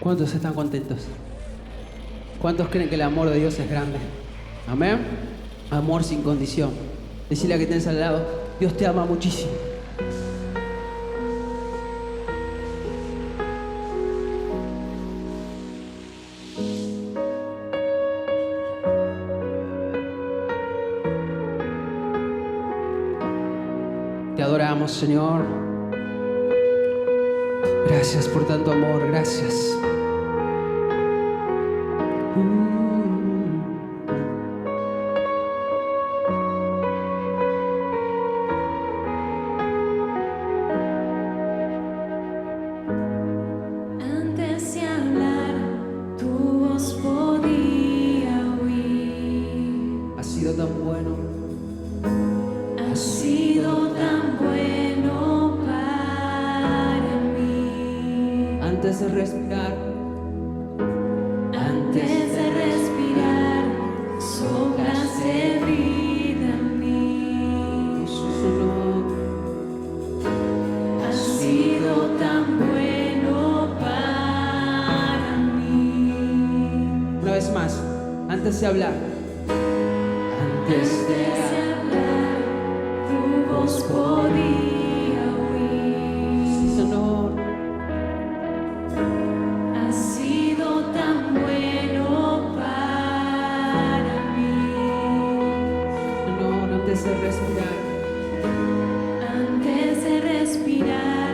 ¿Cuántos están contentos? ¿Cuántos creen que el amor de Dios es grande? Amén. Amor sin condición. Decirle a que tenés al lado, Dios te ama muchísimo. Te adoramos, Señor. Gracias por tanto amor, gracias. Antes de hablar, tu voz podía oír. Has sido tan bueno. Has sido tan bueno para mí. Antes de respirar, Antes de respirar, soplas de vida en mí. Jesús, Has sido tan bueno para mí. una vez más, antes de hablar, Antes de hablar, tu voz podía oír. sí, Señor, Has sido tan bueno para mí. Señor, antes de respirar, Antes de respirar,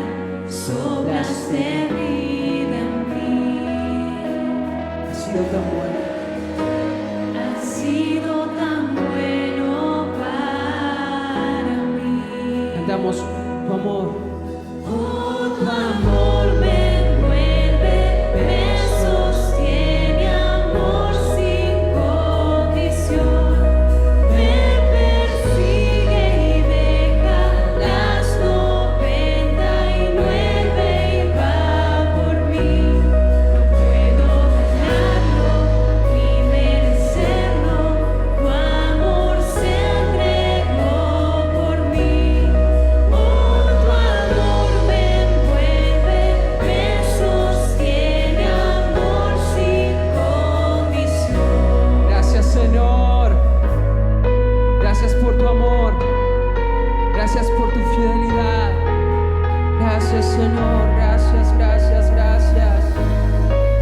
soplas de vida en mí. has sido tan bueno. Has sido tan bueno para mí. Cantamos tu amor. Oh, tu amor me envuelve, me sostiene, amor sin condición. Me persigue y deja las 99 y va por mí. No puedo ganarlo ni merecerlo, tu amor se entregó por mí. Oh, tu amor me envuelve, me sostiene, amor sin condición. Gracias, Señor. Gracias por tu amor. Gracias por tu fidelidad. Gracias, Señor. Gracias, gracias, gracias.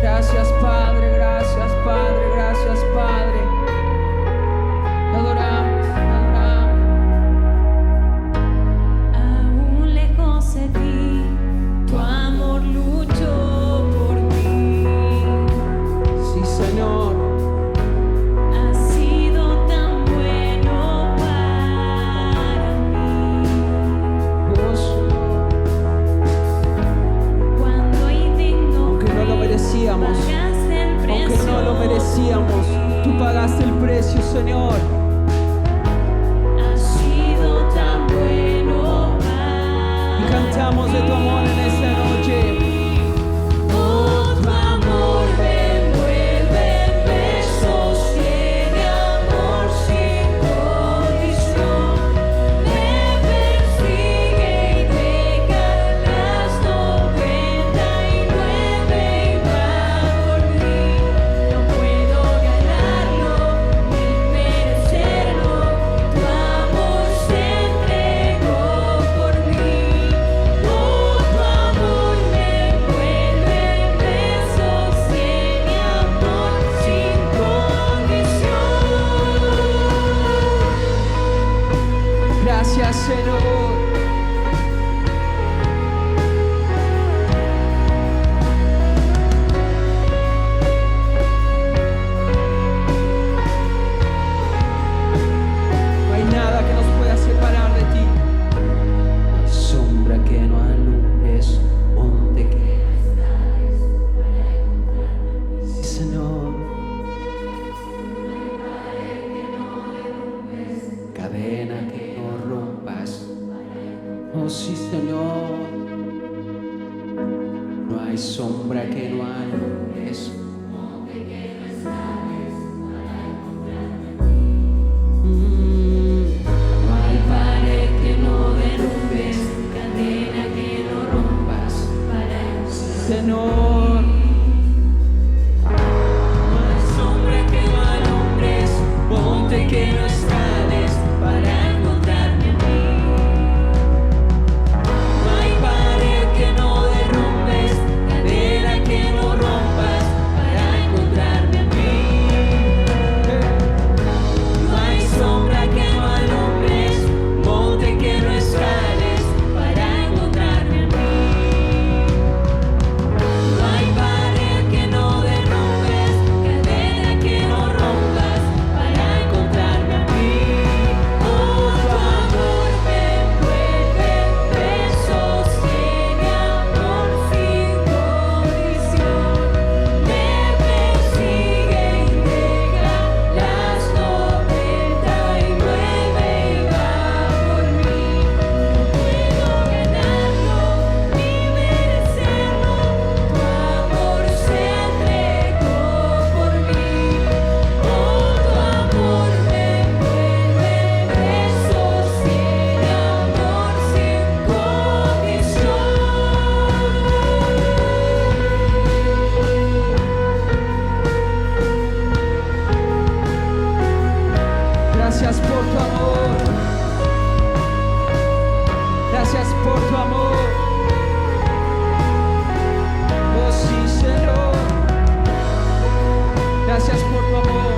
Gracias, Padre. Gracias, Padre. Gracias, Padre. Te adoramos, te adoramos. Aún lejos de ti, tu amor luchó por mí. Sí, Señor. Has sido tan bueno para mí. Dios, Cuando indigno aunque no lo merecíamos, pagaste el aunque precio no lo merecíamos, tú pagaste el precio, Señor. Has sido tan bueno Y para cantamos de tu amor en esta noche. Oh, tu amor me envuelve, me sostiene, amor sin condición. Me persigue y deja las 99 y va por mí. No puedo ganarlo ni merecerlo, tu amor se entregó por mí. Oh, tu amor me envuelve, me sostiene, amor sin condición. Gracias, Señor. No hay nada que nos pueda separar de ti. No hay sombra que no alumbres donde quieras estar. Sí, Señor. Cadena que no rompas. Oh, sí, Señor. No hay sombra que no alumbres. No hay pared que no derrumbes, cadena que no rompas para Señor. Gracias por tu amor. Oh sí, Señor. Gracias por tu amor.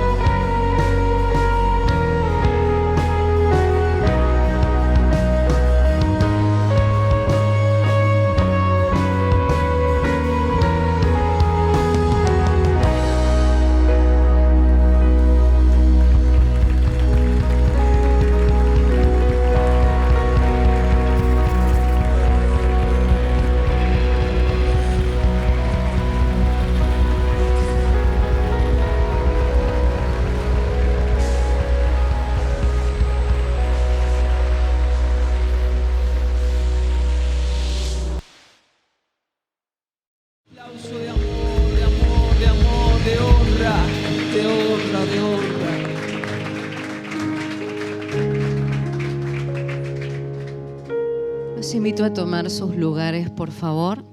Aplauso de amor, de amor, de amor, de honra, de honra, de honra. Los invito a tomar sus lugares, por favor.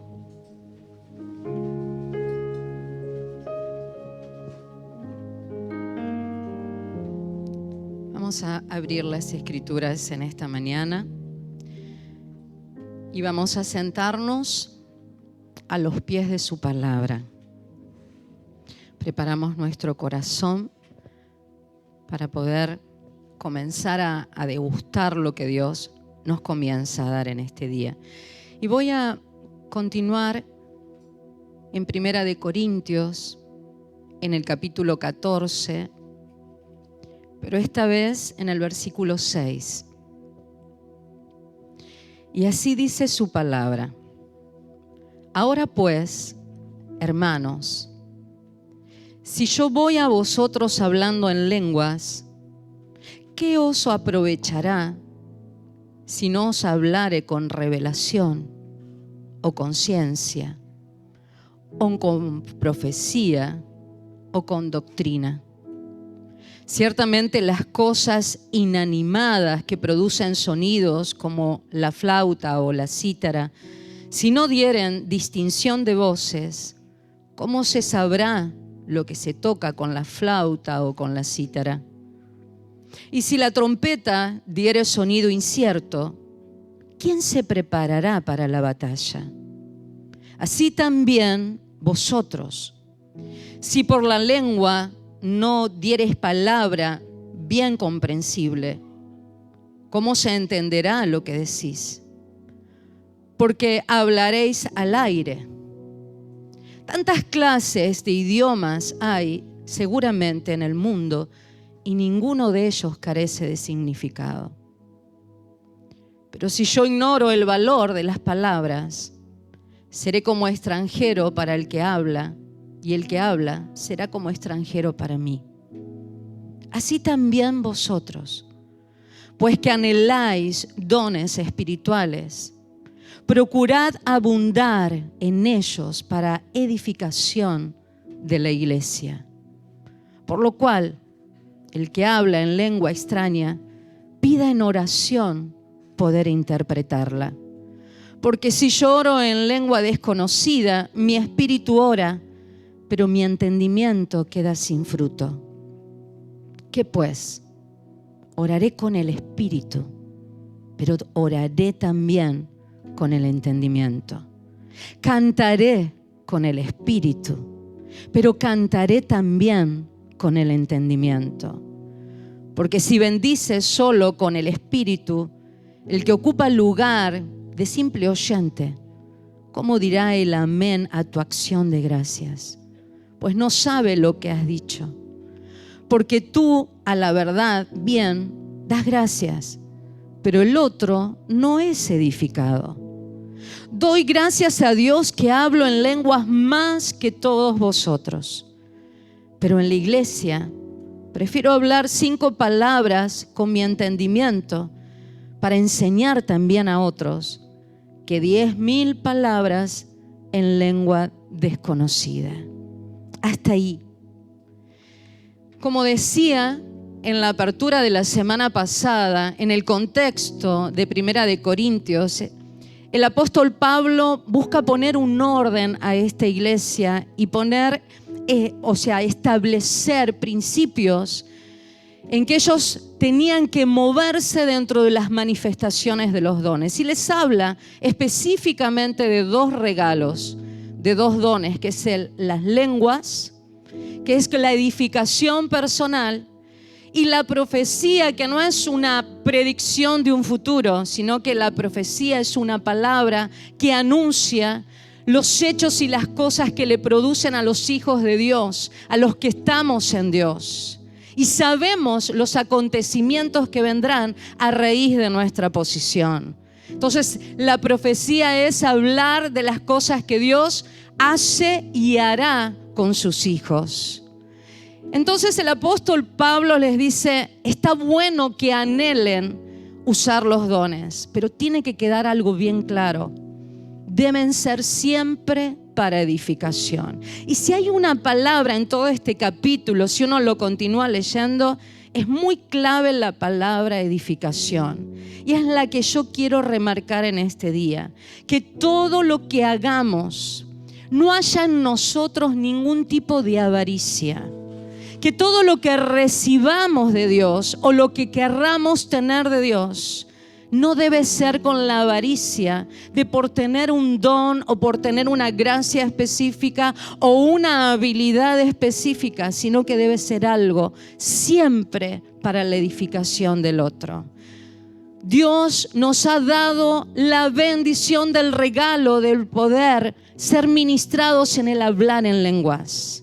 Vamos a abrir las Escrituras en esta mañana y vamos a sentarnos a los pies de su palabra. Preparamos nuestro corazón para poder comenzar a degustar lo que Dios nos comienza a dar en este día. Y voy a continuar en 1 de Corintios, en el capítulo 14, pero esta vez en el versículo 6. Y así dice su palabra. Ahora pues, hermanos, si yo voy a vosotros hablando en lenguas, ¿qué os aprovechará si no os hablare con revelación o con ciencia, o con profecía o con doctrina? Ciertamente las cosas inanimadas que producen sonidos como la flauta o la cítara, si no dieren distinción de voces, ¿cómo se sabrá lo que se toca con la flauta o con la cítara? Y si la trompeta diere sonido incierto, ¿quién se preparará para la batalla? Así también vosotros, si por la lengua no diereis palabra bien comprensible, ¿cómo se entenderá lo que decís? Porque hablaréis al aire. Tantas clases de idiomas hay seguramente en el mundo y ninguno de ellos carece de significado. Pero si yo ignoro el valor de las palabras, seré como extranjero para el que habla, y el que habla será como extranjero para mí. Así también vosotros, pues que anheláis dones espirituales, procurad abundar en ellos para edificación de la iglesia. Por lo cual, el que habla en lengua extraña, pida en oración poder interpretarla. Porque si yo oro en lengua desconocida, mi espíritu ora, pero mi entendimiento queda sin fruto. ¿Qué pues? Oraré con el espíritu, pero oraré también con el entendimiento. Cantaré con el espíritu, pero cantaré también con el entendimiento. Porque si bendices solo con el espíritu, el que ocupa el lugar de simple oyente, ¿cómo dirá el amén a tu acción de gracias? Pues no sabe lo que has dicho. Porque tú, a la verdad, bien, das gracias, pero el otro no es edificado. Doy gracias a Dios que hablo en lenguas más que todos vosotros. Pero en la iglesia prefiero hablar 5 palabras con mi entendimiento para enseñar también a otros que 10,000 palabras en lengua desconocida. Hasta ahí. Como decía en la apertura de la semana pasada, en el contexto de 1 de Corintios, el apóstol Pablo busca poner un orden a esta iglesia y establecer principios en que ellos tenían que moverse dentro de las manifestaciones de los dones. Y les habla específicamente de dos regalos, de dos dones, que es las lenguas, que es la edificación personal, y la profecía, que no es una predicción de un futuro, sino que la profecía es una palabra que anuncia los hechos y las cosas que le producen a los hijos de Dios, a los que estamos en Dios. Y sabemos los acontecimientos que vendrán a raíz de nuestra posición. Entonces, la profecía es hablar de las cosas que Dios hace y hará con sus hijos. Entonces el apóstol Pablo les dice, está bueno que anhelen usar los dones, pero tiene que quedar algo bien claro. Deben ser siempre para edificación. Y si hay una palabra en todo este capítulo, si uno lo continúa leyendo, es muy clave la palabra edificación. Y es la que yo quiero remarcar en este día. Que todo lo que hagamos, no haya en nosotros ningún tipo de avaricia. Que todo lo que recibamos de Dios o lo que querramos tener de Dios no debe ser con la avaricia de por tener un don o por tener una gracia específica o una habilidad específica, sino que debe ser algo siempre para la edificación del otro. Dios nos ha dado la bendición del regalo del poder ser ministrados en el hablar en lenguas.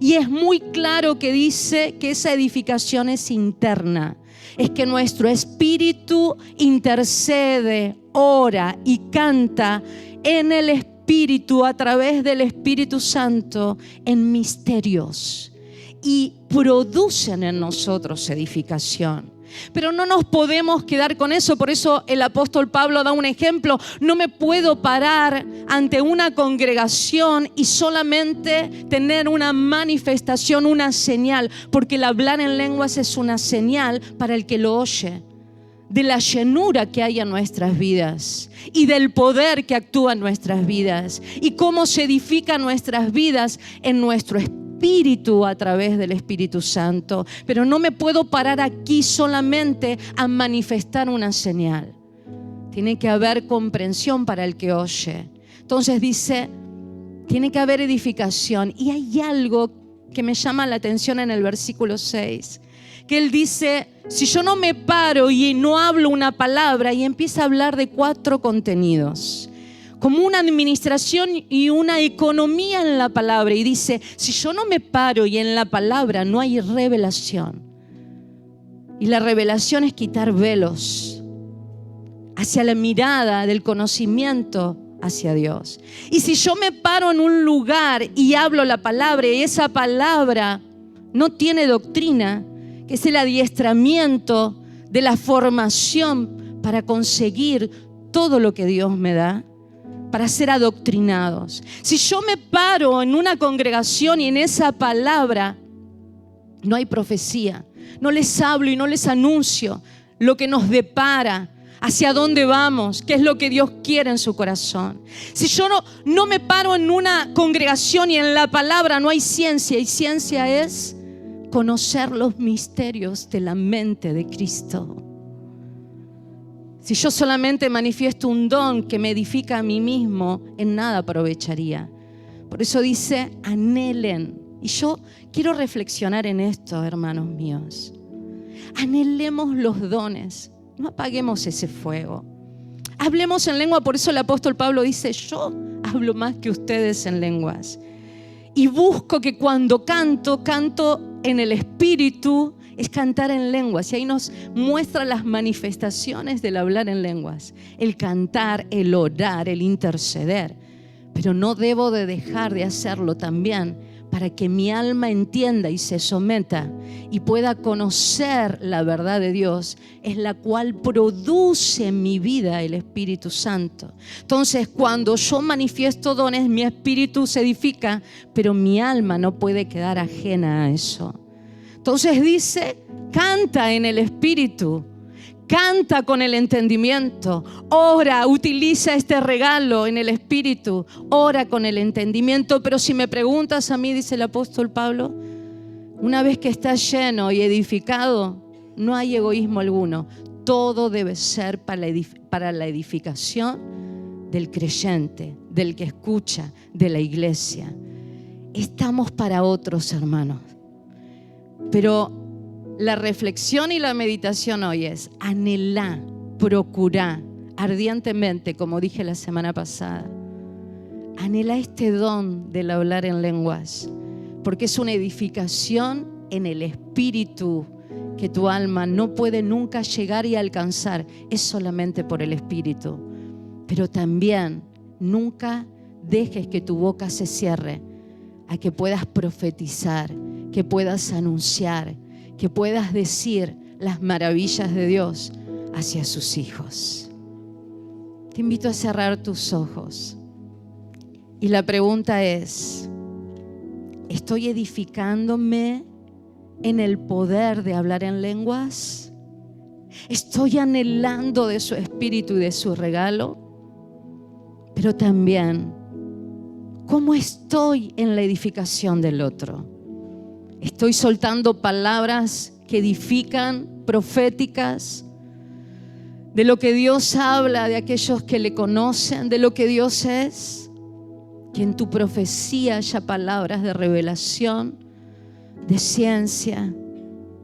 Y es muy claro que dice que esa edificación es interna. Es que nuestro espíritu intercede, ora y canta en el Espíritu, a través del Espíritu Santo, en misterios. Y producen en nosotros edificación. Pero no nos podemos quedar con eso. Por eso el apóstol Pablo da un ejemplo. No me puedo parar ante una congregación y solamente tener una manifestación, una señal, porque el hablar en lenguas es una señal para el que lo oye, de la llenura que hay en nuestras vidas y del poder que actúa en nuestras vidas y cómo se edifican nuestras vidas en nuestro espíritu a través del Espíritu Santo. Pero no me puedo parar aquí solamente a manifestar una señal. Tiene que haber comprensión para el que oye. Entonces dice, tiene que haber edificación. Y hay algo que me llama la atención en el versículo 6, que él dice, si yo no me paro y no hablo una palabra, y empieza a hablar de 4 contenidos, como una administración y una economía en la palabra. Y dice, si yo no me paro y en la palabra no hay revelación. Y la revelación es quitar velos hacia la mirada del conocimiento hacia Dios. Y si yo me paro en un lugar y hablo la palabra y esa palabra no tiene doctrina, que es el adiestramiento de la formación para conseguir todo lo que Dios me da, para ser adoctrinados. Si yo me paro en una congregación y en esa palabra no hay profecía, no les hablo y no les anuncio lo que nos depara, hacia dónde vamos, qué es lo que Dios quiere en su corazón. Si yo no me paro en una congregación y en la palabra no hay ciencia, y ciencia es conocer los misterios de la mente de Cristo. Si yo solamente manifiesto un don que me edifica a mí mismo, en nada aprovecharía. Por eso dice, anhelen. Y yo quiero reflexionar en esto, hermanos míos. Anhelemos los dones. No apaguemos ese fuego. Hablemos en lengua. Por eso el apóstol Pablo dice, yo hablo más que ustedes en lenguas. Y busco que cuando canto en el Espíritu. Es cantar en lenguas, y ahí nos muestra las manifestaciones del hablar en lenguas, el cantar, el orar, el interceder. Pero no debo de dejar de hacerlo también para que mi alma entienda y se someta y pueda conocer la verdad de Dios, es la cual produce en mi vida el Espíritu Santo. Entonces, cuando yo manifiesto dones, mi espíritu se edifica, pero mi alma no puede quedar ajena a eso. Entonces dice, canta en el Espíritu, canta con el entendimiento, ora, utiliza este regalo en el Espíritu, ora con el entendimiento. Pero si me preguntas a mí, dice el apóstol Pablo, una vez que estás lleno y edificado, no hay egoísmo alguno. Todo debe ser para la edificación del creyente, del que escucha, de la iglesia. Estamos para otros, hermanos. Pero la reflexión y la meditación hoy es: anhelá, procurá ardientemente, como dije la semana pasada. Anhela este don del hablar en lenguas, porque es una edificación en el espíritu que tu alma no puede nunca llegar y alcanzar. Es solamente por el espíritu. Pero también nunca dejes que tu boca se cierre a que puedas profetizar, que puedas anunciar, que puedas decir las maravillas de Dios hacia sus hijos. Te invito a cerrar tus ojos. Y la pregunta es: ¿estoy edificándome en el poder de hablar en lenguas? ¿Estoy anhelando de su espíritu y de su regalo? Pero también, ¿cómo estoy en la edificación del otro? ¿Estoy soltando palabras que edifican, proféticas, de lo que Dios habla de aquellos que le conocen, de lo que Dios es? Que en tu profecía haya palabras de revelación, de ciencia,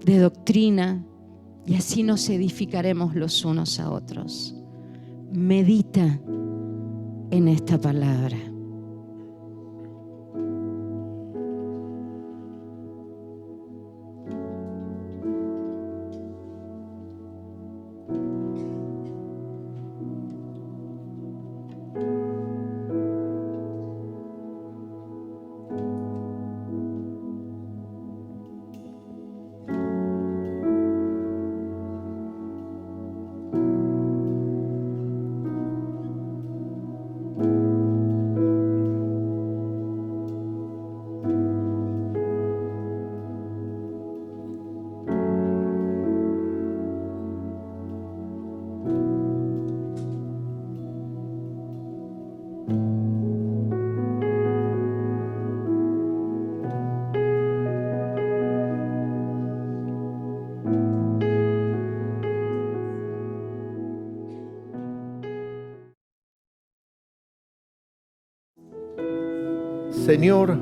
de doctrina, y así nos edificaremos los unos a otros. Medita en esta palabra. Señor,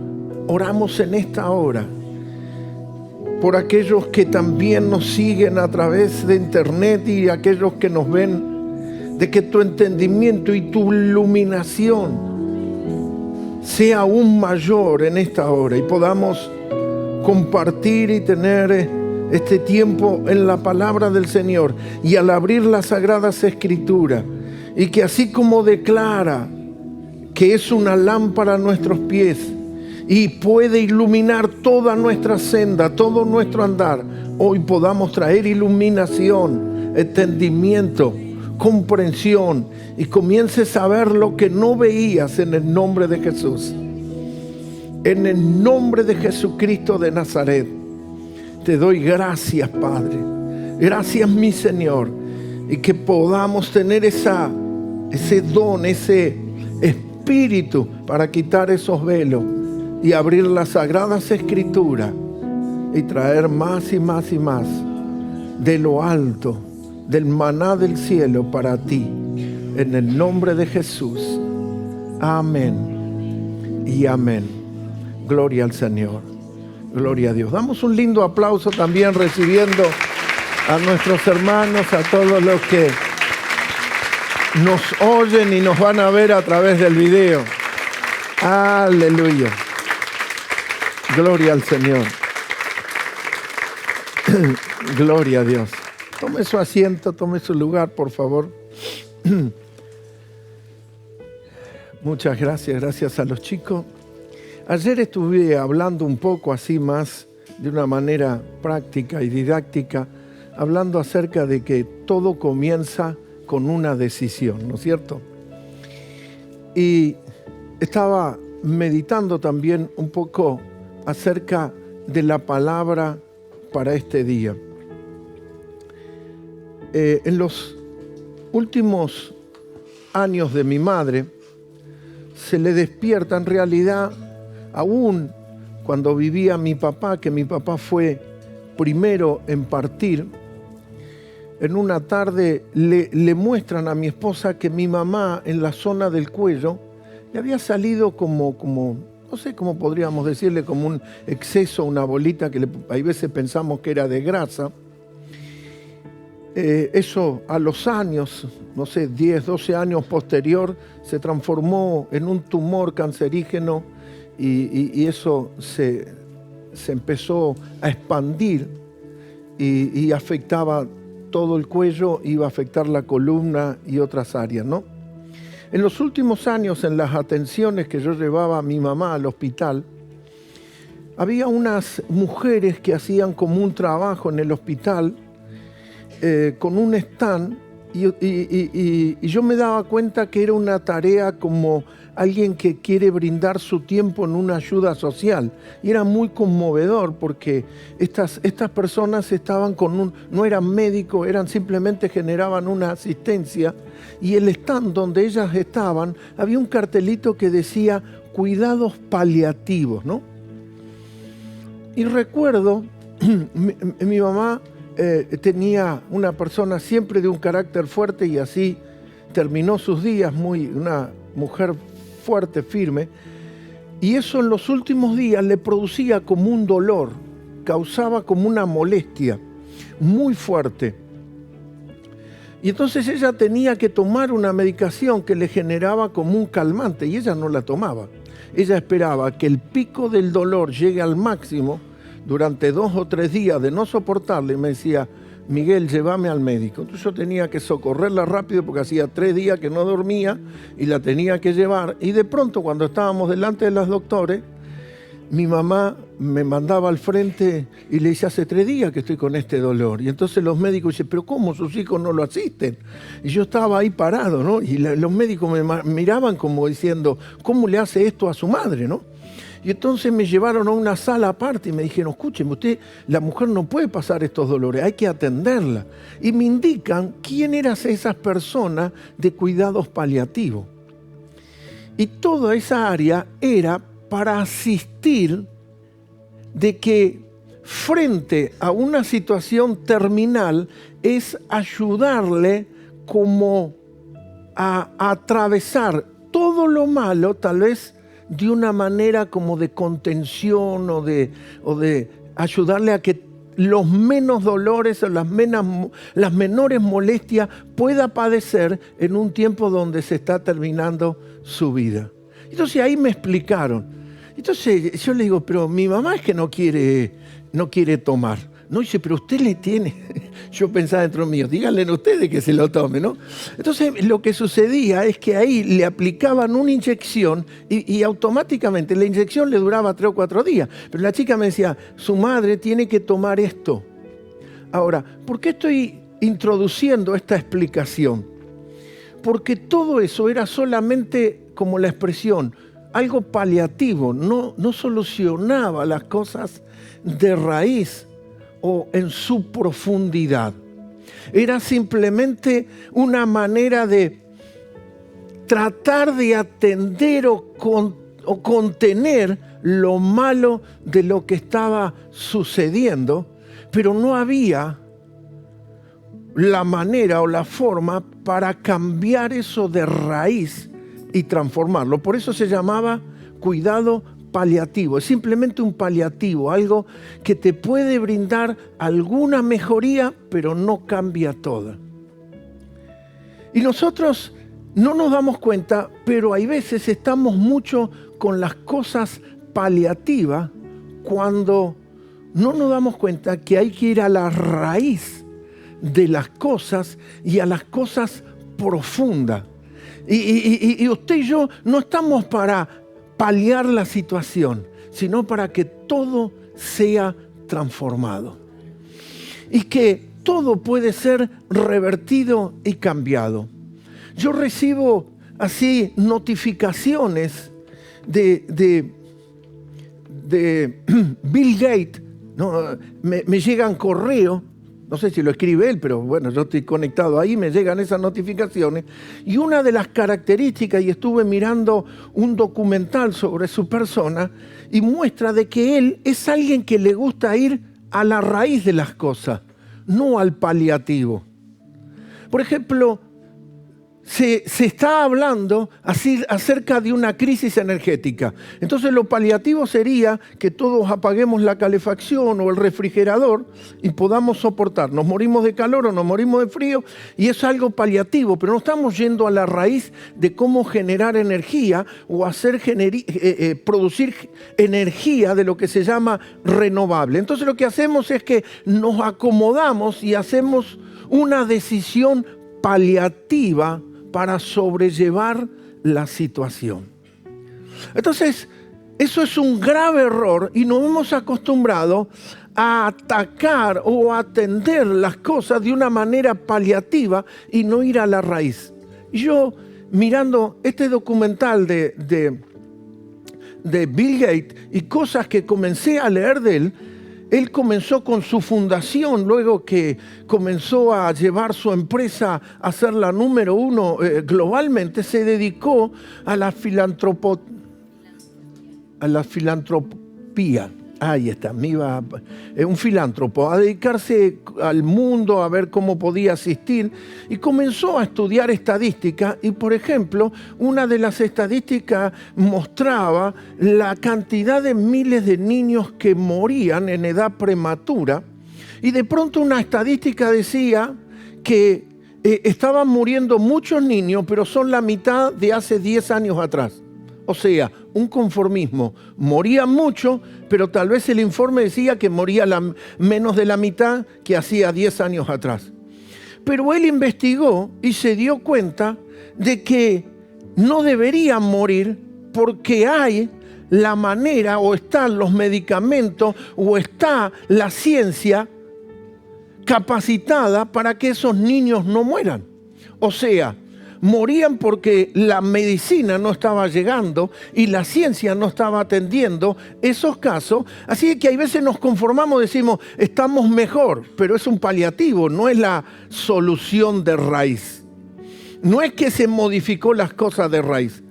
oramos en esta hora por aquellos que también nos siguen a través de internet y aquellos que nos ven, de que tu entendimiento y tu iluminación sea aún mayor en esta hora y podamos compartir y tener este tiempo en la palabra del Señor, y al abrir las Sagradas Escrituras, y que así como declara que es una lámpara a nuestros pies y puede iluminar toda nuestra senda, todo nuestro andar, hoy podamos traer iluminación, entendimiento, comprensión, y comiences a ver lo que no veías en el nombre de Jesús. En el nombre de Jesucristo de Nazaret, te doy gracias, Padre. Gracias, mi Señor, y que podamos tener ese don, ese espíritu para quitar esos velos y abrir las Sagradas Escrituras y traer más y más y más de lo alto, del maná del cielo para ti, en el nombre de Jesús. Amén y amén. Gloria al Señor, gloria a Dios. Damos un lindo aplauso también recibiendo a nuestros hermanos, a todos los que nos oyen y nos van a ver a través del video. Aleluya. Gloria al Señor. Gloria a Dios. Tome su asiento, tome su lugar, por favor. Muchas gracias, gracias a los chicos. Ayer estuve hablando un poco así más de una manera práctica y didáctica, hablando acerca de que todo comienza con una decisión, ¿no es cierto? Y estaba meditando también un poco acerca de la palabra para este día. En los últimos años de mi madre se le despierta, en realidad, aún cuando vivía mi papá, que mi papá fue primero en partir, en una tarde le muestran a mi esposa que mi mamá en la zona del cuello le había salido como no sé cómo podríamos decirle, como un exceso, una bolita que hay veces pensamos que era de grasa. Eso a los años, no sé, 10, 12 años posterior, se transformó en un tumor cancerígeno y eso se empezó a expandir y afectaba todo el cuello, iba a afectar la columna y otras áreas, ¿no? En los últimos años, en las atenciones que yo llevaba a mi mamá al hospital, había unas mujeres que hacían como un trabajo en el hospital con un stand y yo me daba cuenta que era una tarea como alguien que quiere brindar su tiempo en una ayuda social. Y era muy conmovedor porque estas personas estaban no eran médicos, simplemente generaban una asistencia. Y el stand donde ellas estaban, había un cartelito que decía cuidados paliativos, ¿no? Y recuerdo, mi mamá tenía una persona siempre de un carácter fuerte y así terminó sus días, una mujer fuerte, firme, y eso en los últimos días le producía como un dolor, causaba como una molestia muy fuerte. Y entonces ella tenía que tomar una medicación que le generaba como un calmante y ella no la tomaba. Ella esperaba que el pico del dolor llegue al máximo durante 2 o 3 días de no soportarle y me decía, Miguel, llévame al médico. Entonces yo tenía que socorrerla rápido porque hacía 3 días que no dormía y la tenía que llevar. Y de pronto cuando estábamos delante de los doctores, mi mamá me mandaba al frente y le dice, hace 3 días que estoy con este dolor. Y entonces los médicos dicen, pero ¿cómo sus hijos no lo asisten? Y yo estaba ahí parado, ¿no? Y los médicos me miraban como diciendo, ¿cómo le hace esto a su madre, no? Y entonces me llevaron a una sala aparte y me dijeron, escúcheme, usted, la mujer no puede pasar estos dolores, hay que atenderla. Y me indican quién eran esas personas de cuidados paliativos. Y toda esa área era para asistir de que frente a una situación terminal es ayudarle como a atravesar todo lo malo, tal vez de una manera como de contención o de ayudarle a que los menos dolores o las menores molestias pueda padecer en un tiempo donde se está terminando su vida. Entonces ahí me explicaron. Entonces yo le digo, pero mi mamá es que no quiere tomar. No, dice, pero usted le tiene. Yo pensaba dentro mío, díganle ustedes que se lo tome, ¿no? Entonces lo que sucedía es que ahí le aplicaban una inyección y automáticamente la inyección le duraba 3 o 4 días. Pero la chica me decía, su madre tiene que tomar esto. Ahora, ¿por qué estoy introduciendo esta explicación? Porque todo eso era solamente como la expresión, algo paliativo, no solucionaba las cosas de raíz o en su profundidad. Era simplemente una manera de tratar de atender o contener lo malo de lo que estaba sucediendo, pero no había la manera o la forma para cambiar eso de raíz y transformarlo. Por eso se llamaba cuidado paliativo. Es simplemente un paliativo, algo que te puede brindar alguna mejoría, pero no cambia toda. Y nosotros no nos damos cuenta, pero hay veces estamos mucho con las cosas paliativas cuando no nos damos cuenta que hay que ir a la raíz de las cosas y a las cosas profundas. Y usted y yo no estamos para paliar la situación, sino para que todo sea transformado. Y que todo puede ser revertido y cambiado. Yo recibo así notificaciones de Bill Gates, ¿no? Me llegan correos. No sé si lo escribe él, pero bueno, yo estoy conectado ahí, me llegan esas notificaciones. Y una de las características, y estuve mirando un documental sobre su persona, y muestra de que él es alguien que le gusta ir a la raíz de las cosas, no al paliativo. Por ejemplo, se está hablando así acerca de una crisis energética. Entonces lo paliativo sería que todos apaguemos la calefacción o el refrigerador y podamos soportar. Nos morimos de calor o nos morimos de frío y es algo paliativo, pero no estamos yendo a la raíz de cómo generar energía o hacer producir energía de lo que se llama renovable. Entonces lo que hacemos es que nos acomodamos y hacemos una decisión paliativa para sobrellevar la situación. Entonces, eso es un grave error y nos hemos acostumbrado a atacar o a atender las cosas de una manera paliativa y no ir a la raíz. Yo, mirando este documental de Bill Gates y cosas que comencé a leer de él comenzó con su fundación, luego que comenzó a llevar su empresa a ser la número 1 globalmente, se dedicó a la filantropía. Ahí está, un filántropo, a dedicarse al mundo, a ver cómo podía asistir, y comenzó a estudiar estadística. Y, por ejemplo, una de las estadísticas mostraba la cantidad de miles de niños que morían en edad prematura, y de pronto una estadística decía que estaban muriendo muchos niños, pero son la mitad de hace 10 años atrás. O sea, un conformismo. Morían mucho, pero tal vez el informe decía que moría menos de la mitad que hacía 10 años atrás. Pero él investigó y se dio cuenta de que no deberían morir porque hay la manera, o están los medicamentos, o está la ciencia capacitada para que esos niños no mueran. O sea, morían porque la medicina no estaba llegando y la ciencia no estaba atendiendo esos casos. Así que hay veces nos conformamos, decimos, estamos mejor, pero es un paliativo, no es la solución de raíz. No es que se modificó las cosas de raíz.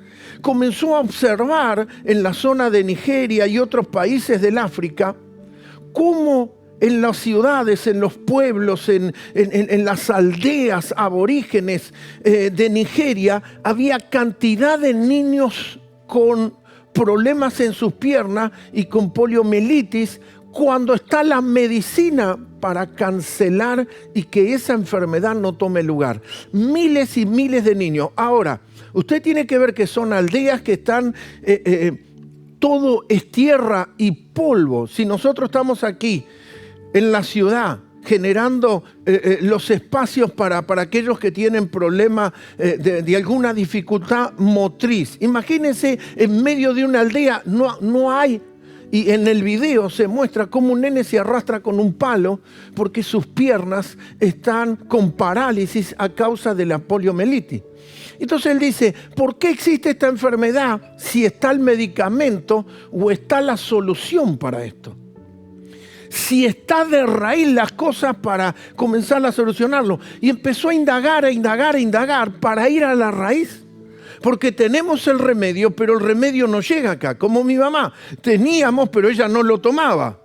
Comenzó a observar en la zona de Nigeria y otros países del África cómo en las ciudades, en los pueblos, en las aldeas aborígenes de Nigeria, había cantidad de niños con problemas en sus piernas y con poliomielitis, cuando está la medicina para cancelar y que esa enfermedad no tome lugar. Miles y miles de niños. Ahora, usted tiene que ver que son aldeas que están... todo es tierra y polvo. Si nosotros estamos aquí en la ciudad, generando los espacios para aquellos que tienen problemas de alguna dificultad motriz. Imagínense, en medio de una aldea no hay, y en el video se muestra cómo un nene se arrastra con un palo porque sus piernas están con parálisis a causa de la poliomielitis. Entonces él dice, ¿por qué existe esta enfermedad si está el medicamento o está la solución para esto? Si está de raíz las cosas para comenzar a solucionarlo. Y empezó a indagar para ir a la raíz. Porque tenemos el remedio, pero el remedio no llega acá. Como mi mamá. Teníamos, pero ella no lo tomaba.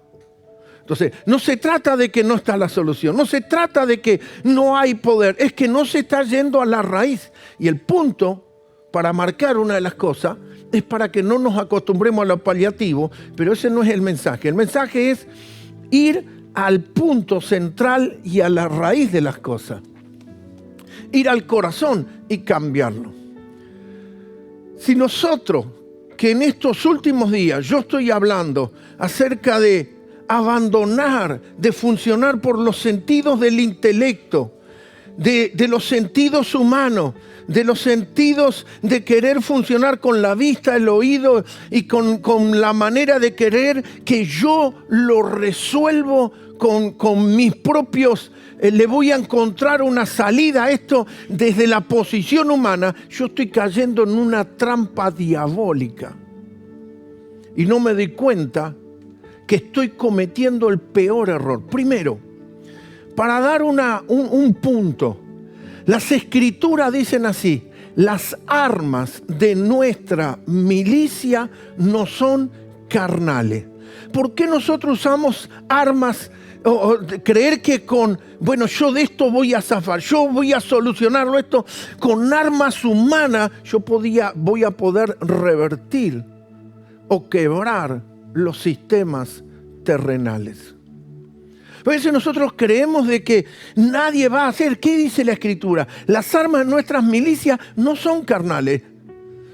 Entonces, no se trata de que no está la solución. No se trata de que no hay poder. Es que no se está yendo a la raíz. Y el punto, para marcar una de las cosas, es para que no nos acostumbremos a lo paliativo. Pero ese no es el mensaje. El mensaje es ir al punto central y a la raíz de las cosas. Ir al corazón y cambiarlo. Si nosotros, que en estos últimos días yo estoy hablando acerca de abandonar, de funcionar por los sentidos del intelecto, de los sentidos humanos, de los sentidos de querer funcionar con la vista, el oído y con la manera de querer que yo lo resuelvo con mis propios, le voy a encontrar una salida a esto desde la posición humana. Yo estoy cayendo en una trampa diabólica y no me doy cuenta que estoy cometiendo el peor error. Primero, para dar un punto, las escrituras dicen así: las armas de nuestra milicia no son carnales. ¿Por qué nosotros usamos armas o creer que bueno, yo de esto voy a zafar, yo voy a solucionarlo esto con armas humanas, voy a poder revertir o quebrar los sistemas terrenales. A veces nosotros creemos de que nadie va a hacer. ¿Qué dice la Escritura? Las armas de nuestras milicias no son carnales,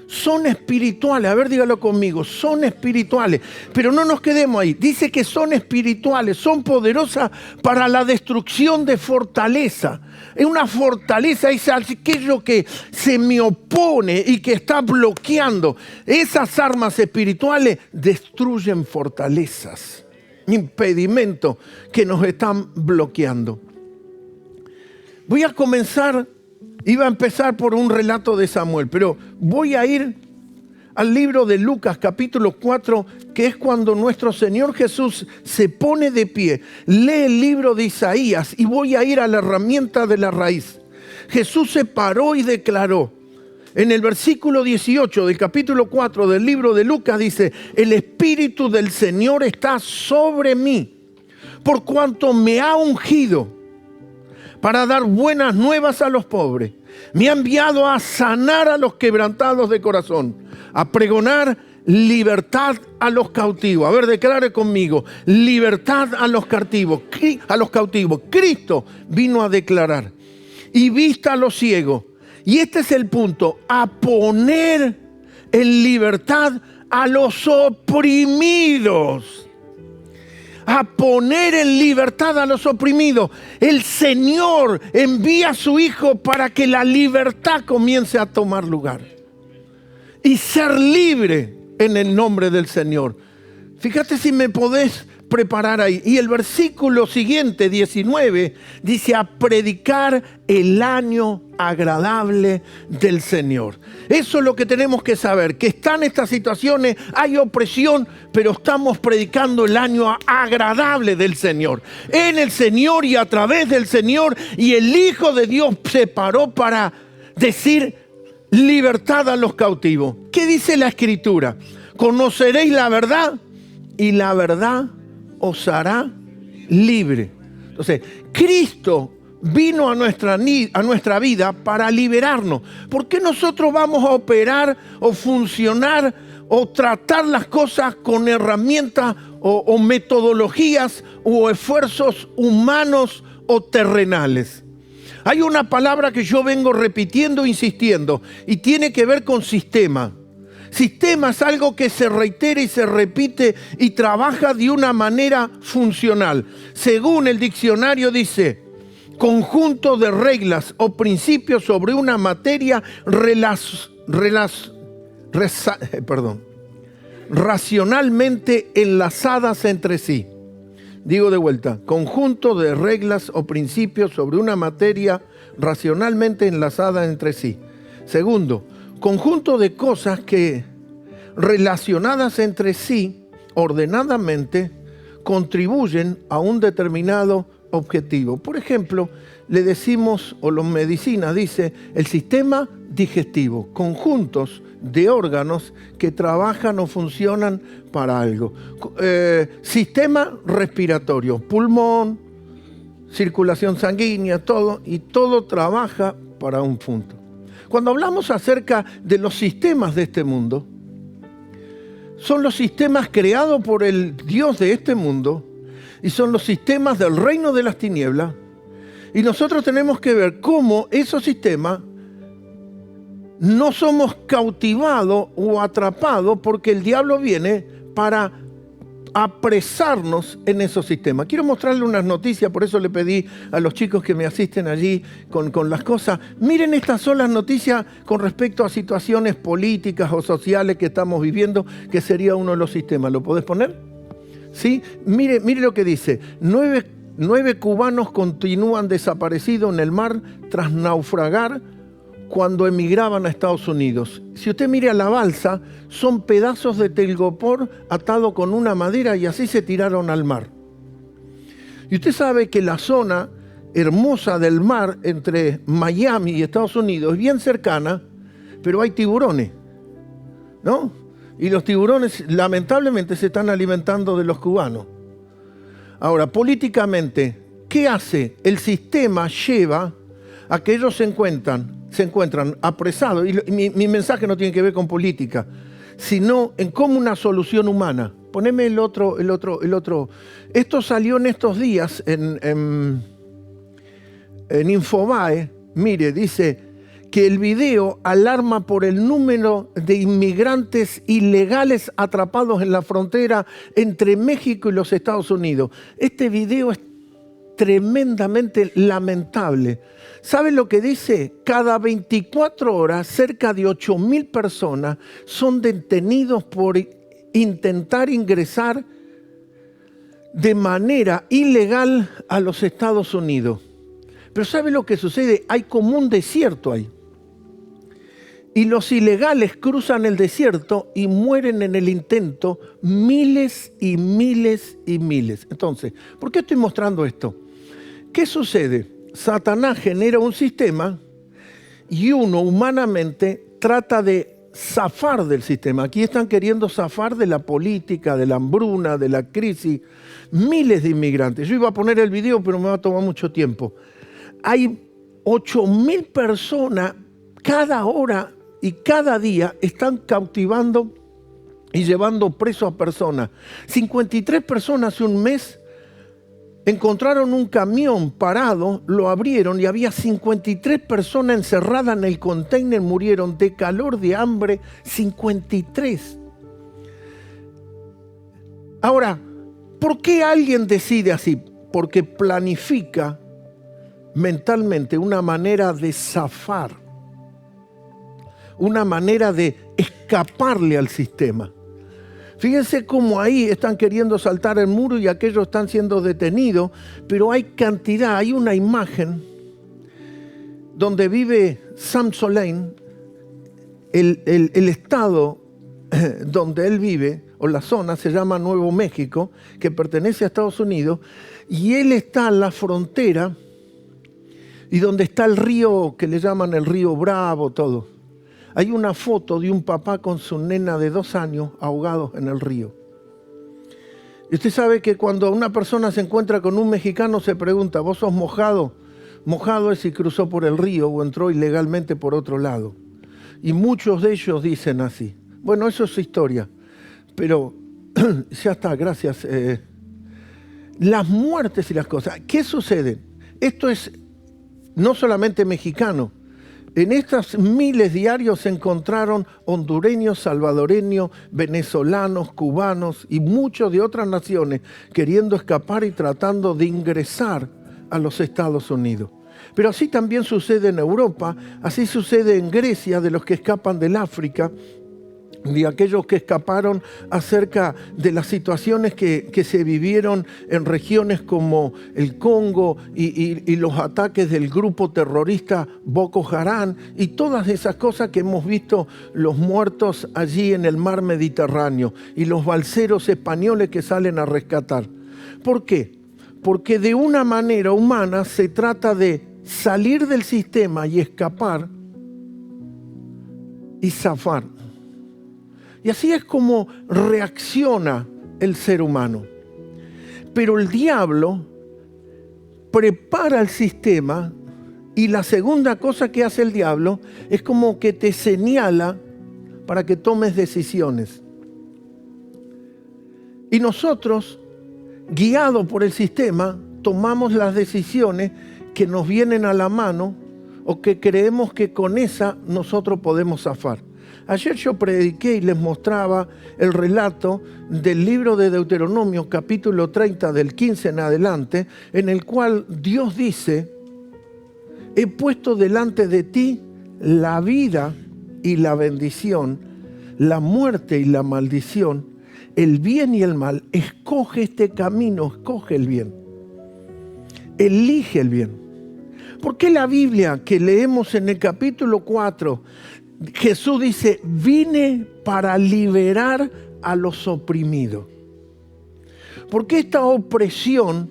son espirituales. A ver, dígalo conmigo, son espirituales. Pero no nos quedemos ahí. Dice que son espirituales, son poderosas para la destrucción de fortaleza. Una fortaleza es aquello que se me opone y que está bloqueando. Esas armas espirituales destruyen fortalezas, impedimentos que nos están bloqueando. Voy a comenzar, iba a empezar por un relato de Samuel, pero voy a ir al libro de Lucas capítulo 4, que es cuando nuestro Señor Jesús se pone de pie, lee el libro de Isaías, y voy a ir a la herramienta de la raíz. Jesús se paró y declaró, en el versículo 18 del capítulo 4 del libro de Lucas dice, el Espíritu del Señor está sobre mí, por cuanto me ha ungido para dar buenas nuevas a los pobres. Me ha enviado a sanar a los quebrantados de corazón, a pregonar libertad a los cautivos. A ver, declare conmigo, libertad a los cautivos. Cristo vino a declarar. Y vista a los ciegos. Y este es el punto, a poner en libertad a los oprimidos. A poner en libertad a los oprimidos. El Señor envía a su Hijo para que la libertad comience a tomar lugar. Y ser libre en el nombre del Señor. Fíjate si me podés preparar ahí. Y el versículo siguiente, 19, dice a predicar el año agradable del Señor. Eso es lo que tenemos que saber, que están estas situaciones, hay opresión, pero estamos predicando el año agradable del Señor. En el Señor y a través del Señor, y el Hijo de Dios se paró para decir libertad a los cautivos. ¿Qué dice la Escritura? Conoceréis la verdad y la verdad os hará libre. Entonces, Cristo vino a nuestra vida para liberarnos. ¿Por qué nosotros vamos a operar o funcionar o tratar las cosas con herramientas o metodologías o esfuerzos humanos o terrenales? Hay una palabra que yo vengo repitiendo, insistiendo, y tiene que ver con sistema. Sistema es algo que se reitera y se repite y trabaja de una manera funcional. Según el diccionario dice, conjunto de reglas o principios sobre una materia racionalmente enlazadas entre sí. Digo de vuelta, conjunto de reglas o principios sobre una materia racionalmente enlazada entre sí. Segundo, conjunto de cosas que relacionadas entre sí ordenadamente contribuyen a un determinado objetivo. Por ejemplo, le decimos, o la medicina dice, el sistema digestivo, conjuntos de órganos que trabajan o funcionan para algo. Sistema respiratorio, pulmón, circulación sanguínea, todo, y todo trabaja para un punto. Cuando hablamos acerca de los sistemas de este mundo, son los sistemas creados por el Dios de este mundo y son los sistemas del reino de las tinieblas. Y nosotros tenemos que ver cómo esos sistemas no somos cautivados o atrapados porque el diablo viene para apresarnos en esos sistemas. Quiero mostrarle unas noticias, por eso le pedí a los chicos que me asisten allí con las cosas. Miren, estas son las noticias con respecto a situaciones políticas o sociales que estamos viviendo, que sería uno de los sistemas. ¿Lo podés poner? ¿Sí? Mire lo que dice. 9 cubanos continúan desaparecidos en el mar tras naufragar cuando emigraban a Estados Unidos. Si usted mira la balsa, son pedazos de telgopor atados con una madera y así se tiraron al mar. Y usted sabe que la zona hermosa del mar entre Miami y Estados Unidos es bien cercana, pero hay tiburones, ¿no? Y los tiburones lamentablemente se están alimentando de los cubanos. Ahora, políticamente, ¿qué hace? El sistema lleva a que ellos se encuentran apresados. Y mi mensaje no tiene que ver con política, sino en cómo una solución humana. Poneme el otro. Esto salió en estos días en Infobae. Mire, dice que el video alarma por el número de inmigrantes ilegales atrapados en la frontera entre México y los Estados Unidos. Este video es tremendamente lamentable. ¿Saben lo que dice? Cada 24 horas, cerca de 8,000 personas son detenidos por intentar ingresar de manera ilegal a los Estados Unidos. Pero ¿sabe lo que sucede? Hay como un desierto ahí. Y los ilegales cruzan el desierto y mueren en el intento miles y miles y miles. Entonces, ¿por qué estoy mostrando esto? ¿Qué sucede? Satanás genera un sistema y uno humanamente trata de zafar del sistema. Aquí están queriendo zafar de la política, de la hambruna, de la crisis. Miles de inmigrantes. Yo iba a poner el video, pero me va a tomar mucho tiempo. Hay 8,000 personas cada hora y cada día están cautivando y llevando preso a personas. 53 personas hace un mes encontraron un camión parado, lo abrieron y había 53 personas encerradas en el container, murieron de calor, de hambre, 53. Ahora, ¿por qué alguien decide así? Porque planifica mentalmente una manera de zafar, una manera de escaparle al sistema. Fíjense cómo ahí están queriendo saltar el muro y aquellos están siendo detenidos, pero hay cantidad, hay una imagen donde vive Sam Soleil, el estado donde él vive, o la zona, se llama Nuevo México, que pertenece a Estados Unidos, y él está en la frontera, y donde está el río, que le llaman el río Bravo, todo. Hay una foto de un papá con su nena de 2 años ahogados en el río. Y usted sabe que cuando una persona se encuentra con un mexicano se pregunta, ¿vos sos mojado? Mojado es si cruzó por el río o entró ilegalmente por otro lado. Y muchos de ellos dicen así. Bueno, eso es historia. Pero ya está, gracias. Las muertes y las cosas. ¿Qué sucede? Esto es no solamente mexicano. En estos miles diarios se encontraron hondureños, salvadoreños, venezolanos, cubanos y muchos de otras naciones queriendo escapar y tratando de ingresar a los Estados Unidos. Pero así también sucede en Europa, así sucede en Grecia, de los que escapan del África, de aquellos que escaparon acerca de las situaciones que se vivieron en regiones como el Congo y los ataques del grupo terrorista Boko Haram y todas esas cosas que hemos visto, los muertos allí en el mar Mediterráneo y los balseros españoles que salen a rescatar. ¿Por qué? Porque de una manera humana se trata de salir del sistema y escapar y zafar. Y así es como reacciona el ser humano. Pero el diablo prepara el sistema y la segunda cosa que hace el diablo es como que te señala para que tomes decisiones. Y nosotros, guiados por el sistema, tomamos las decisiones que nos vienen a la mano o que creemos que con esa nosotros podemos zafar. Ayer yo prediqué y les mostraba el relato del libro de Deuteronomio, capítulo 30, del 15 en adelante, en el cual Dios dice, he puesto delante de ti la vida y la bendición, la muerte y la maldición, el bien y el mal. Escoge este camino, escoge el bien. Elige el bien. ¿Por qué la Biblia que leemos en el capítulo 4, Jesús dice, vine para liberar a los oprimidos? Porque esta opresión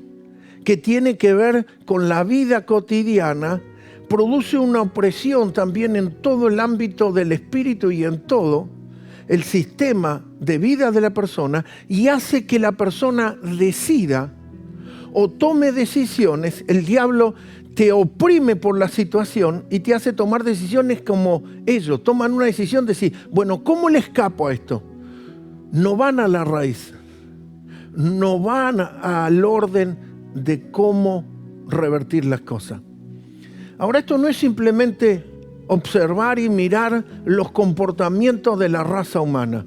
que tiene que ver con la vida cotidiana produce una opresión también en todo el ámbito del espíritu y en todo el sistema de vida de la persona y hace que la persona decida o tome decisiones, el diablo te oprime por la situación y te hace tomar decisiones como ellos. Toman una decisión de decir, bueno, ¿cómo le escapo a esto? No van a la raíz, no van al orden de cómo revertir las cosas. Ahora, esto no es simplemente observar y mirar los comportamientos de la raza humana.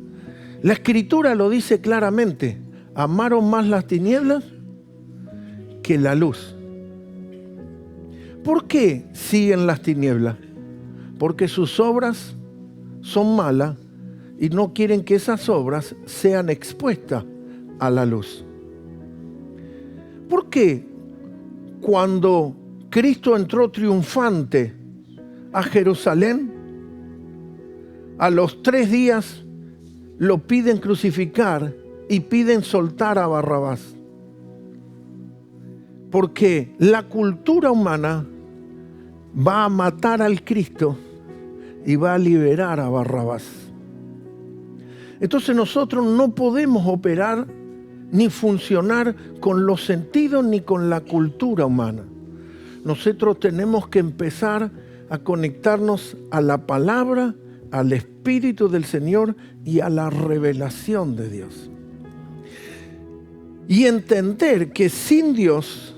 La Escritura lo dice claramente, amaron más las tinieblas que la luz. ¿Por qué siguen las tinieblas? Porque sus obras son malas y no quieren que esas obras sean expuestas a la luz. ¿Por qué cuando Cristo entró triunfante a Jerusalén, a los 3 días lo piden crucificar y piden soltar a Barrabás? Porque la cultura humana va a matar al Cristo y va a liberar a Barrabás. Entonces nosotros no podemos operar ni funcionar con los sentidos ni con la cultura humana. Nosotros tenemos que empezar a conectarnos a la palabra, al Espíritu del Señor y a la revelación de Dios. Y entender que sin Dios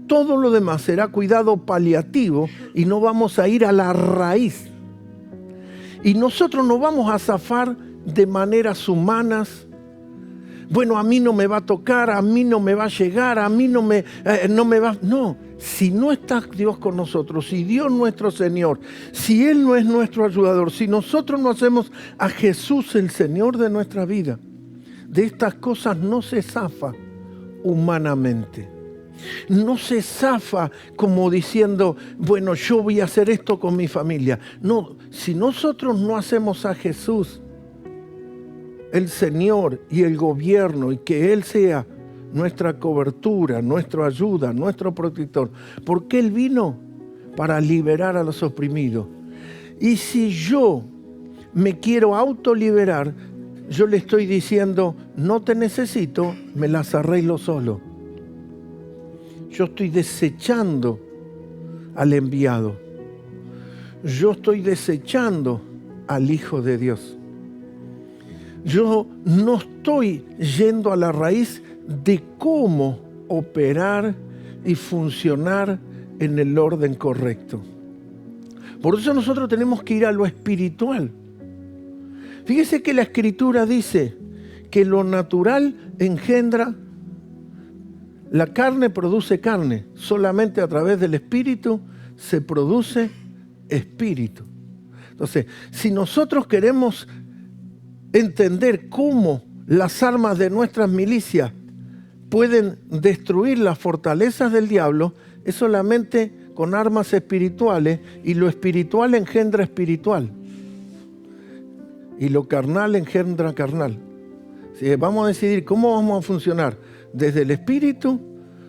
todo lo demás será cuidado paliativo y no vamos a ir a la raíz. Y nosotros no vamos a zafar de maneras humanas. Bueno, a mí no me va a tocar, a mí no me va a llegar, a mí no me va... No, si no está Dios con nosotros, si Dios nuestro Señor, si Él no es nuestro ayudador, si nosotros no hacemos a Jesús el Señor de nuestra vida, de estas cosas no se zafa humanamente. No se zafa como diciendo, bueno, yo voy a hacer esto con mi familia. No, si nosotros no hacemos a Jesús el Señor y el gobierno y que Él sea nuestra cobertura, nuestra ayuda, nuestro protector, porque Él vino para liberar a los oprimidos. Y si yo me quiero autoliberar, yo le estoy diciendo, no te necesito, me las arreglo solo. Yo estoy desechando al enviado. Yo estoy desechando al Hijo de Dios. Yo no estoy yendo a la raíz de cómo operar y funcionar en el orden correcto. Por eso nosotros tenemos que ir a lo espiritual. Fíjese que la Escritura dice que lo natural engendra. La carne produce carne, solamente a través del Espíritu se produce espíritu. Entonces, si nosotros queremos entender cómo las armas de nuestras milicias pueden destruir las fortalezas del diablo, es solamente con armas espirituales, y lo espiritual engendra espiritual. Y lo carnal engendra carnal. Si vamos a decidir cómo vamos a funcionar, desde el espíritu,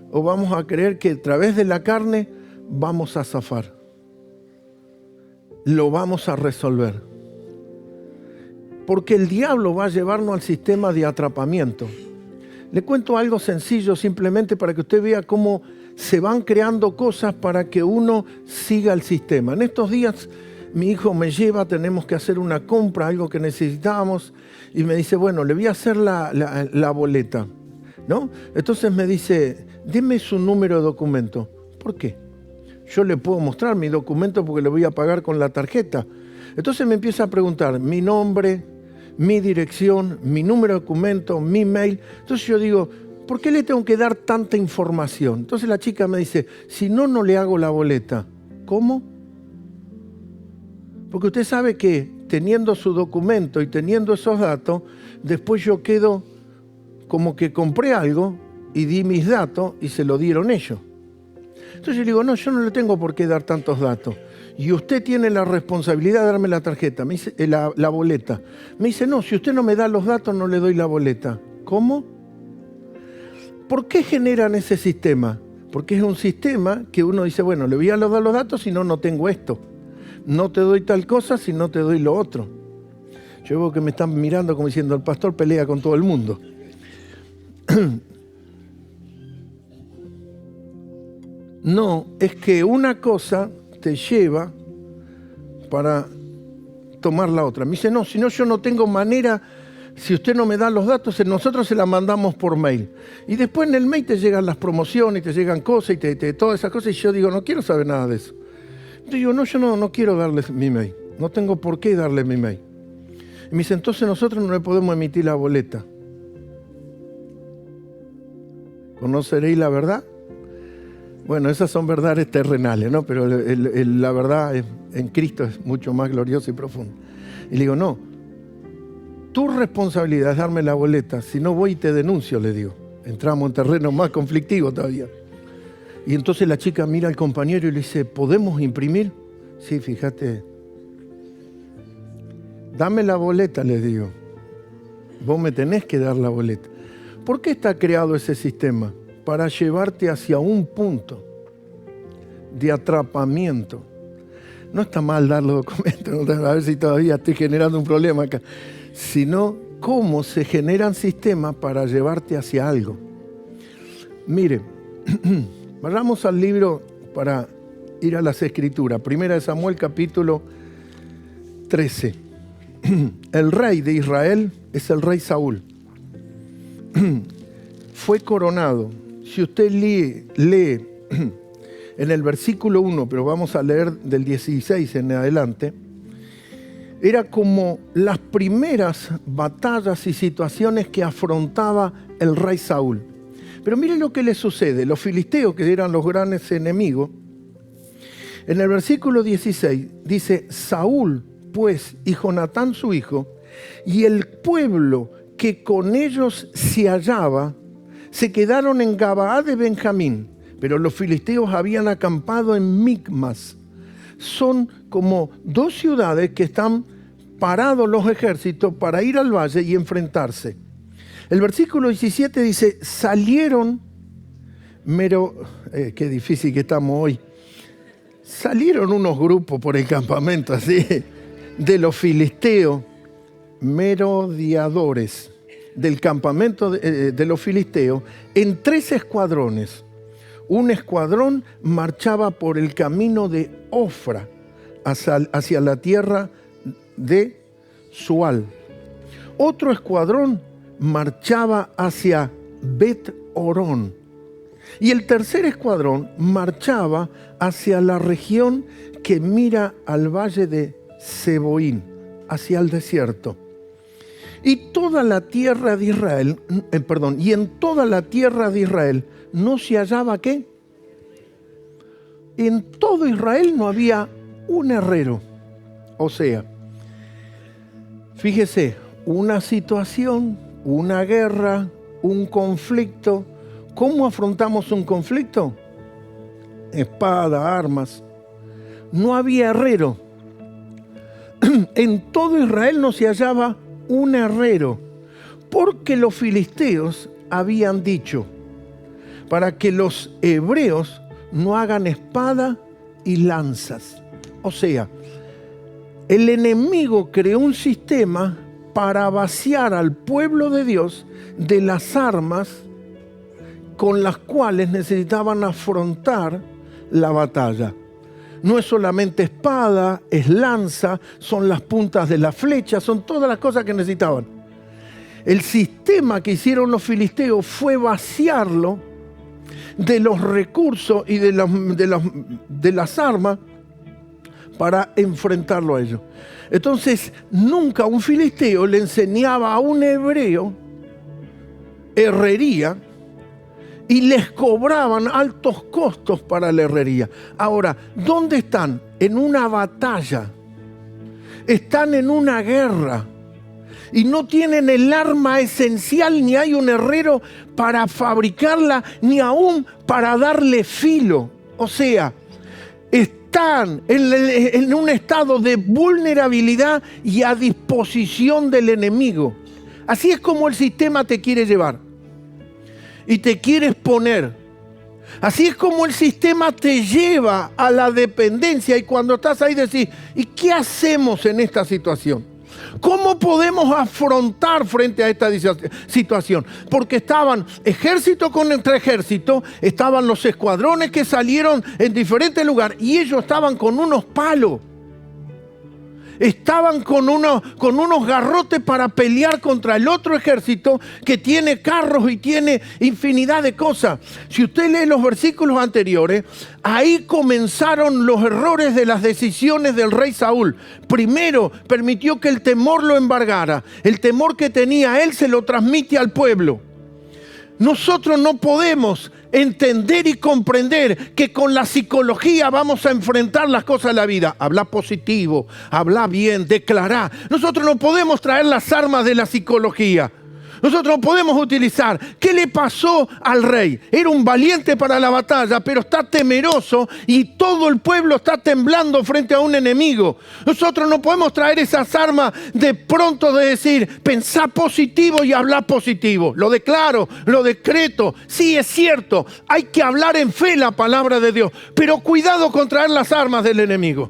o vamos a creer que a través de la carne vamos a zafar. Lo vamos a resolver. Porque el diablo va a llevarnos al sistema de atrapamiento. Le cuento algo sencillo simplemente para que usted vea cómo se van creando cosas para que uno siga el sistema. En estos días mi hijo me lleva, tenemos que hacer una compra, algo que necesitábamos, y me dice, bueno, le voy a hacer la boleta, ¿no? Entonces me dice, dime su número de documento. ¿Por qué? Yo le puedo mostrar mi documento porque le voy a pagar con la tarjeta. Entonces me empieza a preguntar mi nombre, mi dirección, mi número de documento, mi mail. Entonces yo digo, ¿por qué le tengo que dar tanta información? Entonces la chica me dice, si no, no le hago la boleta. ¿Cómo? Porque usted sabe que teniendo su documento y teniendo esos datos, después yo quedo como que compré algo y di mis datos y se lo dieron ellos. Entonces yo digo, no, yo no le tengo por qué dar tantos datos. Y usted tiene la responsabilidad de darme la tarjeta, me dice, la boleta. Me dice, no, si usted no me da los datos, no le doy la boleta. ¿Cómo? ¿Por qué generan ese sistema? Porque es un sistema que uno dice, bueno, le voy a dar los datos, si no, no tengo esto. No te doy tal cosa, si no te doy lo otro. Yo veo que me están mirando como diciendo, el pastor pelea con todo el mundo. No, es que una cosa te lleva para tomar la otra. Me dice, no, si no yo no tengo manera, si usted no me da los datos, nosotros se la mandamos por mail. Y después en el mail te llegan las promociones, te llegan cosas y todas esas cosas. Y yo digo, no quiero saber nada de eso. Yo digo, no, yo no quiero darles mi mail. No tengo por qué darle mi mail. Y me dice, entonces nosotros no le podemos emitir la boleta. ¿Conoceréis la verdad? Bueno, esas son verdades terrenales, ¿no? Pero la verdad en Cristo es mucho más gloriosa y profunda. Y le digo, no, tu responsabilidad es darme la boleta. Si no voy y te denuncio, le digo. Entramos en terreno más conflictivo todavía. Y entonces la chica mira al compañero y le dice, ¿podemos imprimir? Sí, fíjate. Dame la boleta, le digo. Vos me tenés que dar la boleta. ¿Por qué está creado ese sistema? Para llevarte hacia un punto de atrapamiento. No está mal dar los documentos, a ver si todavía estoy generando un problema acá, sino cómo se generan sistemas para llevarte hacia algo. Mire, vayamos al libro para ir a las Escrituras. Primera de Samuel, capítulo 13. El rey de Israel es el rey Saúl. Fue coronado. Si usted lee en el versículo 1, pero vamos a leer del 16 en adelante, era como las primeras batallas y situaciones que afrontaba el rey Saúl. Pero miren lo que le sucede. Los filisteos, que eran los grandes enemigos, en el versículo 16 dice, Saúl, pues, y Jonatán su hijo, y el pueblo que con ellos se hallaba, se quedaron en Gabaá de Benjamín, pero los filisteos habían acampado en Micmas. Son como dos ciudades que están parados los ejércitos para ir al valle y enfrentarse. El versículo 17 dice, salieron, qué difícil que estamos hoy, salieron unos grupos por el campamento así, de los filisteos, merodeadores del campamento de los filisteos, en 3 escuadrones. Un escuadrón marchaba por el camino de Ofra hacia la tierra de Sual. Otro escuadrón marchaba hacia Bet-Orón. Y el tercer escuadrón marchaba hacia la región que mira al valle de Seboín, hacia el desierto. Y toda la tierra de Israel, y en toda la tierra de Israel no se hallaba ¿qué? En todo Israel no había un herrero. O sea, fíjese, una situación, una guerra, un conflicto. ¿Cómo afrontamos un conflicto? Espada, armas. No había herrero. En todo Israel no se hallaba un herrero, porque los filisteos habían dicho, para que los hebreos no hagan espada y lanzas. O sea, el enemigo creó un sistema para vaciar al pueblo de Dios de las armas con las cuales necesitaban afrontar la batalla. No es solamente espada, es lanza, son las puntas de la flecha, son todas las cosas que necesitaban. El sistema que hicieron los filisteos fue vaciarlo de los recursos y de las armas para enfrentarlo a ellos. Entonces, nunca un filisteo le enseñaba a un hebreo herrería y les cobraban altos costos para la herrería. Ahora, ¿dónde están? En una batalla. Están en una guerra. Y no tienen el arma esencial, ni hay un herrero para fabricarla, ni aún para darle filo. O sea, están en un estado de vulnerabilidad y a disposición del enemigo. Así es como el sistema te quiere llevar. Y te quieres poner. Así es como el sistema te lleva a la dependencia y cuando estás ahí decís, ¿y qué hacemos en esta situación? ¿Cómo podemos afrontar frente a esta situación? Porque estaban ejército contra ejército, estaban los escuadrones que salieron en diferentes lugares y ellos estaban con unos palos. Estaban con unos garrotes para pelear contra el otro ejército que tiene carros y tiene infinidad de cosas. Si usted lee los versículos anteriores, ahí comenzaron los errores de las decisiones del rey Saúl. Primero, permitió que el temor lo embargara. El temor que tenía él se lo transmite al pueblo. Nosotros no podemos entender y comprender que con la psicología vamos a enfrentar las cosas de la vida. Habla positivo, habla bien, declarar. Nosotros no podemos traer las armas de la psicología. Nosotros no podemos utilizar. ¿Qué le pasó al rey? Era un valiente para la batalla, pero está temeroso y todo el pueblo está temblando frente a un enemigo. Nosotros no podemos traer esas armas de pronto de decir, pensá positivo y hablar positivo. Lo declaro, lo decreto. Sí, es cierto, hay que hablar en fe la palabra de Dios, pero cuidado con traer las armas del enemigo.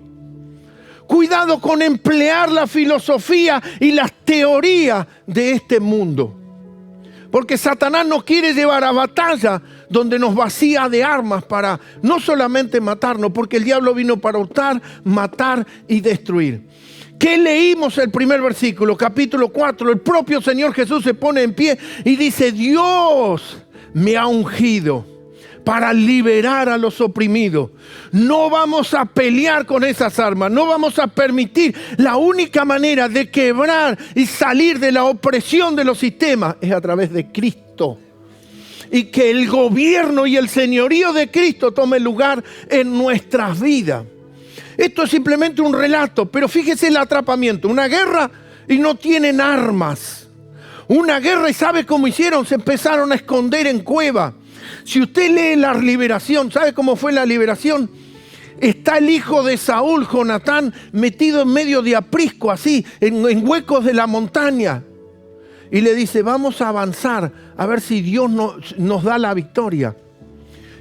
Cuidado con emplear la filosofía y las teorías de este mundo. Porque Satanás nos quiere llevar a batalla donde nos vacía de armas para no solamente matarnos, porque el diablo vino para hurtar, matar y destruir. ¿Qué leímos el primer versículo? Capítulo 4, el propio Señor Jesús se pone en pie y dice, Dios me ha ungido para liberar a los oprimidos. No vamos a pelear con esas armas, no vamos a permitir. La única manera de quebrar y salir de la opresión de los sistemas es a través de Cristo. Y que el gobierno y el señorío de Cristo tome lugar en nuestras vidas. Esto es simplemente un relato, pero fíjese el atrapamiento. Una guerra y no tienen armas. Una guerra y ¿sabe cómo hicieron? Se empezaron a esconder en cuevas. Si usted lee la liberación, ¿sabe cómo fue la liberación? Está el hijo de Saúl, Jonatán, metido en medio de aprisco, así, en huecos de la montaña. Y le dice, vamos a avanzar, a ver si Dios nos da la victoria.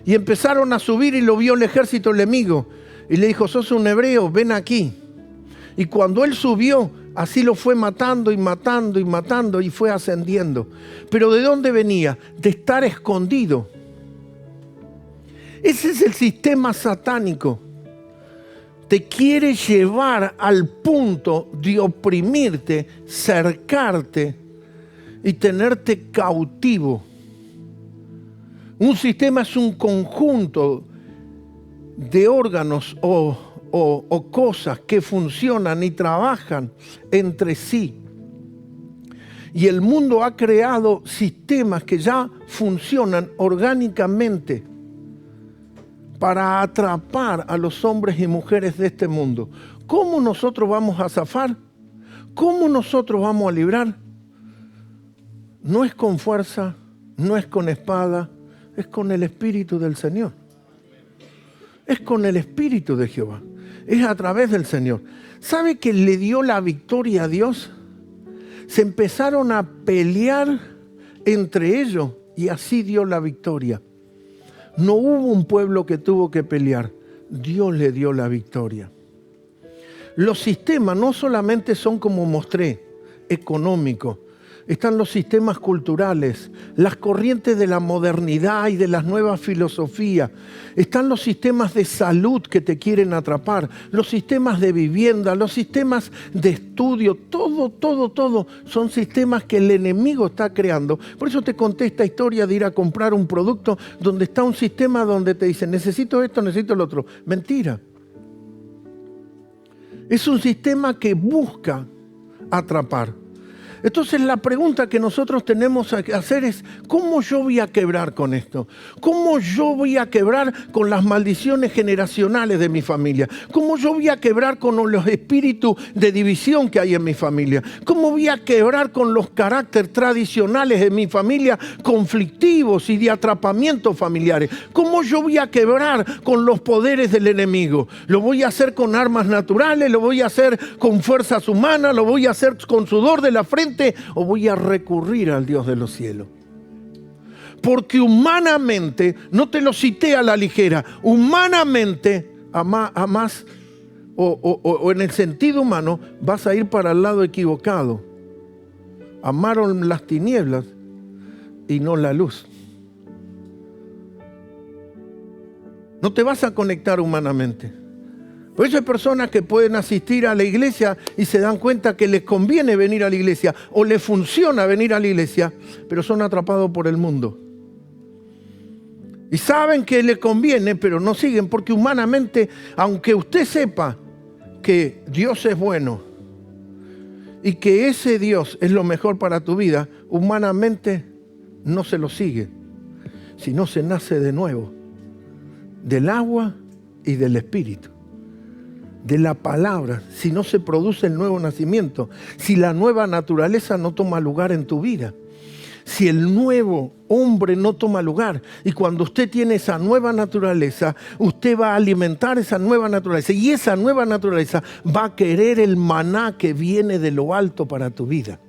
Y empezaron a subir y lo vio el ejército enemigo. Y le dijo, sos un hebreo, ven aquí. Y cuando él subió, así lo fue matando y matando y matando y fue ascendiendo. Pero ¿de dónde venía? De estar escondido. Ese es el sistema satánico. Te quiere llevar al punto de oprimirte, cercarte y tenerte cautivo. Un sistema es un conjunto de órganos o cosas que funcionan y trabajan entre sí. Y el mundo ha creado sistemas que ya funcionan orgánicamente para atrapar a los hombres y mujeres de este mundo. ¿Cómo nosotros vamos a zafar? ¿Cómo nosotros vamos a librar? No es con fuerza, no es con espada, es con el Espíritu del Señor. Es con el Espíritu de Jehová. Es a través del Señor. ¿Sabe que le dio la victoria a Dios? Se empezaron a pelear entre ellos y así dio la victoria. No hubo un pueblo que tuvo que pelear. Dios le dio la victoria. Los sistemas no solamente son, como mostré, económicos. Están los sistemas culturales, las corrientes de la modernidad y de las nuevas filosofías. Están los sistemas de salud que te quieren atrapar, los sistemas de vivienda, los sistemas de estudio. Todo son sistemas que el enemigo está creando. Por eso te conté esta historia de ir a comprar un producto donde está un sistema donde te dicen necesito esto, necesito lo otro. Mentira. Es un sistema que busca atrapar. Entonces la pregunta que nosotros tenemos que hacer es, ¿cómo yo voy a quebrar con esto? ¿Cómo yo voy a quebrar con las maldiciones generacionales de mi familia? ¿Cómo yo voy a quebrar con los espíritus de división que hay en mi familia? ¿Cómo voy a quebrar con los caracteres tradicionales de mi familia conflictivos y de atrapamientos familiares? ¿Cómo yo voy a quebrar con los poderes del enemigo? ¿Lo voy a hacer con armas naturales? ¿Lo voy a hacer con fuerzas humanas? ¿Lo voy a hacer con sudor de la frente? ¿O voy a recurrir al Dios de los cielos? Porque humanamente, no te lo cité a la ligera, humanamente amás o en el sentido humano, vas a ir para el lado equivocado. Amaron las tinieblas y no la luz. No te vas a conectar humanamente. Por eso hay personas que pueden asistir a la iglesia y se dan cuenta que les conviene venir a la iglesia o les funciona venir a la iglesia, pero son atrapados por el mundo. Y saben que les conviene, pero no siguen, porque humanamente, aunque usted sepa que Dios es bueno y que ese Dios es lo mejor para tu vida, humanamente no se lo sigue, sino se nace de nuevo, del agua y del Espíritu, de la palabra, si no se produce el nuevo nacimiento, si la nueva naturaleza no toma lugar en tu vida, si el nuevo hombre no toma lugar. Y cuando usted tiene esa nueva naturaleza, usted va a alimentar esa nueva naturaleza. Y esa nueva naturaleza va a querer el maná que viene de lo alto para tu vida.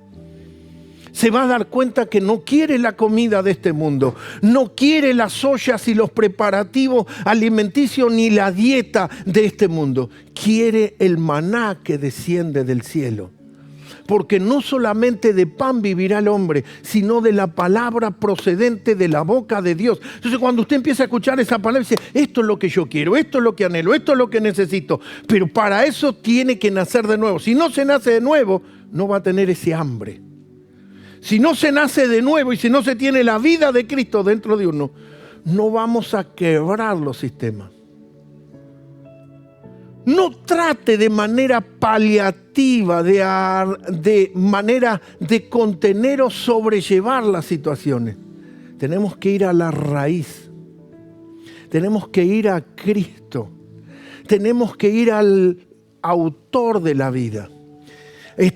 Se va a dar cuenta que no quiere la comida de este mundo, no quiere las ollas y los preparativos alimenticios ni la dieta de este mundo. Quiere el maná que desciende del cielo. Porque no solamente de pan vivirá el hombre, sino de la palabra procedente de la boca de Dios. Entonces cuando usted empieza a escuchar esa palabra, dice, esto es lo que yo quiero, esto es lo que anhelo, esto es lo que necesito. Pero para eso tiene que nacer de nuevo. Si no se nace de nuevo, no va a tener ese hambre. Si no se nace de nuevo y si no se tiene la vida de Cristo dentro de uno, no vamos a quebrar los sistemas. No trate de manera paliativa, de manera de contener o sobrellevar las situaciones. Tenemos que ir a la raíz. Tenemos que ir a Cristo. Tenemos que ir al autor de la vida.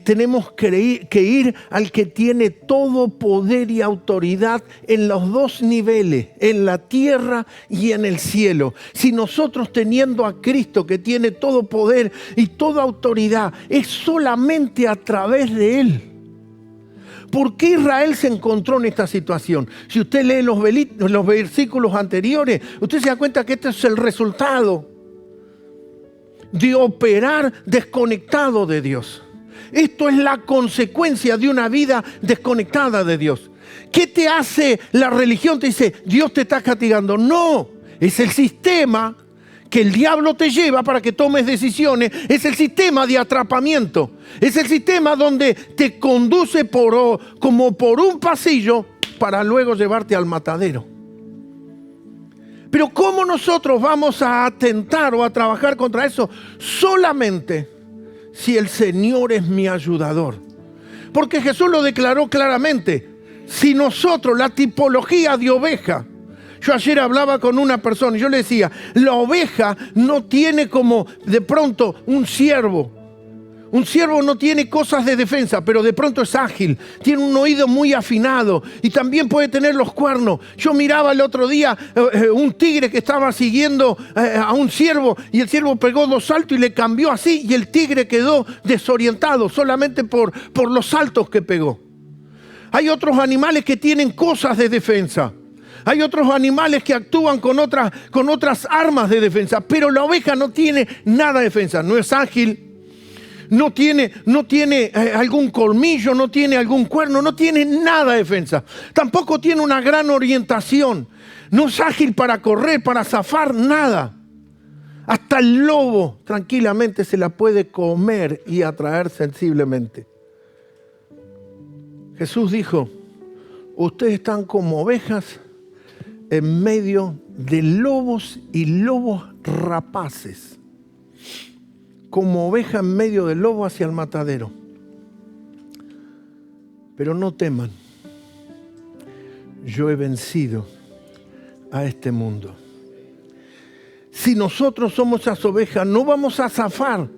Tenemos que ir al que tiene todo poder y autoridad en los dos niveles, en la tierra y en el cielo. Si nosotros teniendo a Cristo que tiene todo poder y toda autoridad, es solamente a través de Él. ¿Por qué Israel se encontró en esta situación? Si usted lee los versículos anteriores, usted se da cuenta que este es el resultado de operar desconectado de Dios. Esto es la consecuencia de una vida desconectada de Dios. ¿Qué te hace la religión? Te dice, Dios te está castigando. No, es el sistema que el diablo te lleva para que tomes decisiones. Es el sistema de atrapamiento. Es el sistema donde te conduce como por un pasillo para luego llevarte al matadero. Pero ¿cómo nosotros vamos a atentar o a trabajar contra eso? Solamente si el Señor es mi ayudador. Porque Jesús lo declaró claramente. Si nosotros, la tipología de oveja, yo ayer hablaba con una persona y yo le decía, la oveja no tiene como de pronto un ciervo. Un ciervo no tiene cosas de defensa, pero de pronto es ágil, tiene un oído muy afinado y también puede tener los cuernos. Yo miraba el otro día un tigre que estaba siguiendo a un ciervo y el ciervo pegó 2 saltos y le cambió así y el tigre quedó desorientado solamente por los saltos que pegó. Hay otros animales que tienen cosas de defensa. Hay otros animales que actúan con otras armas de defensa, pero la oveja no tiene nada de defensa, no es ágil. No tiene algún colmillo, no tiene algún cuerno, no tiene nada de defensa. Tampoco tiene una gran orientación. No es ágil para correr, para zafar, nada. Hasta el lobo tranquilamente se la puede comer y atraer sensiblemente. Jesús dijo, ustedes están como ovejas en medio de lobos y lobos rapaces. Como oveja en medio del lobo hacia el matadero. Pero no teman, yo he vencido a este mundo. Si nosotros somos esas ovejas, no vamos a zafar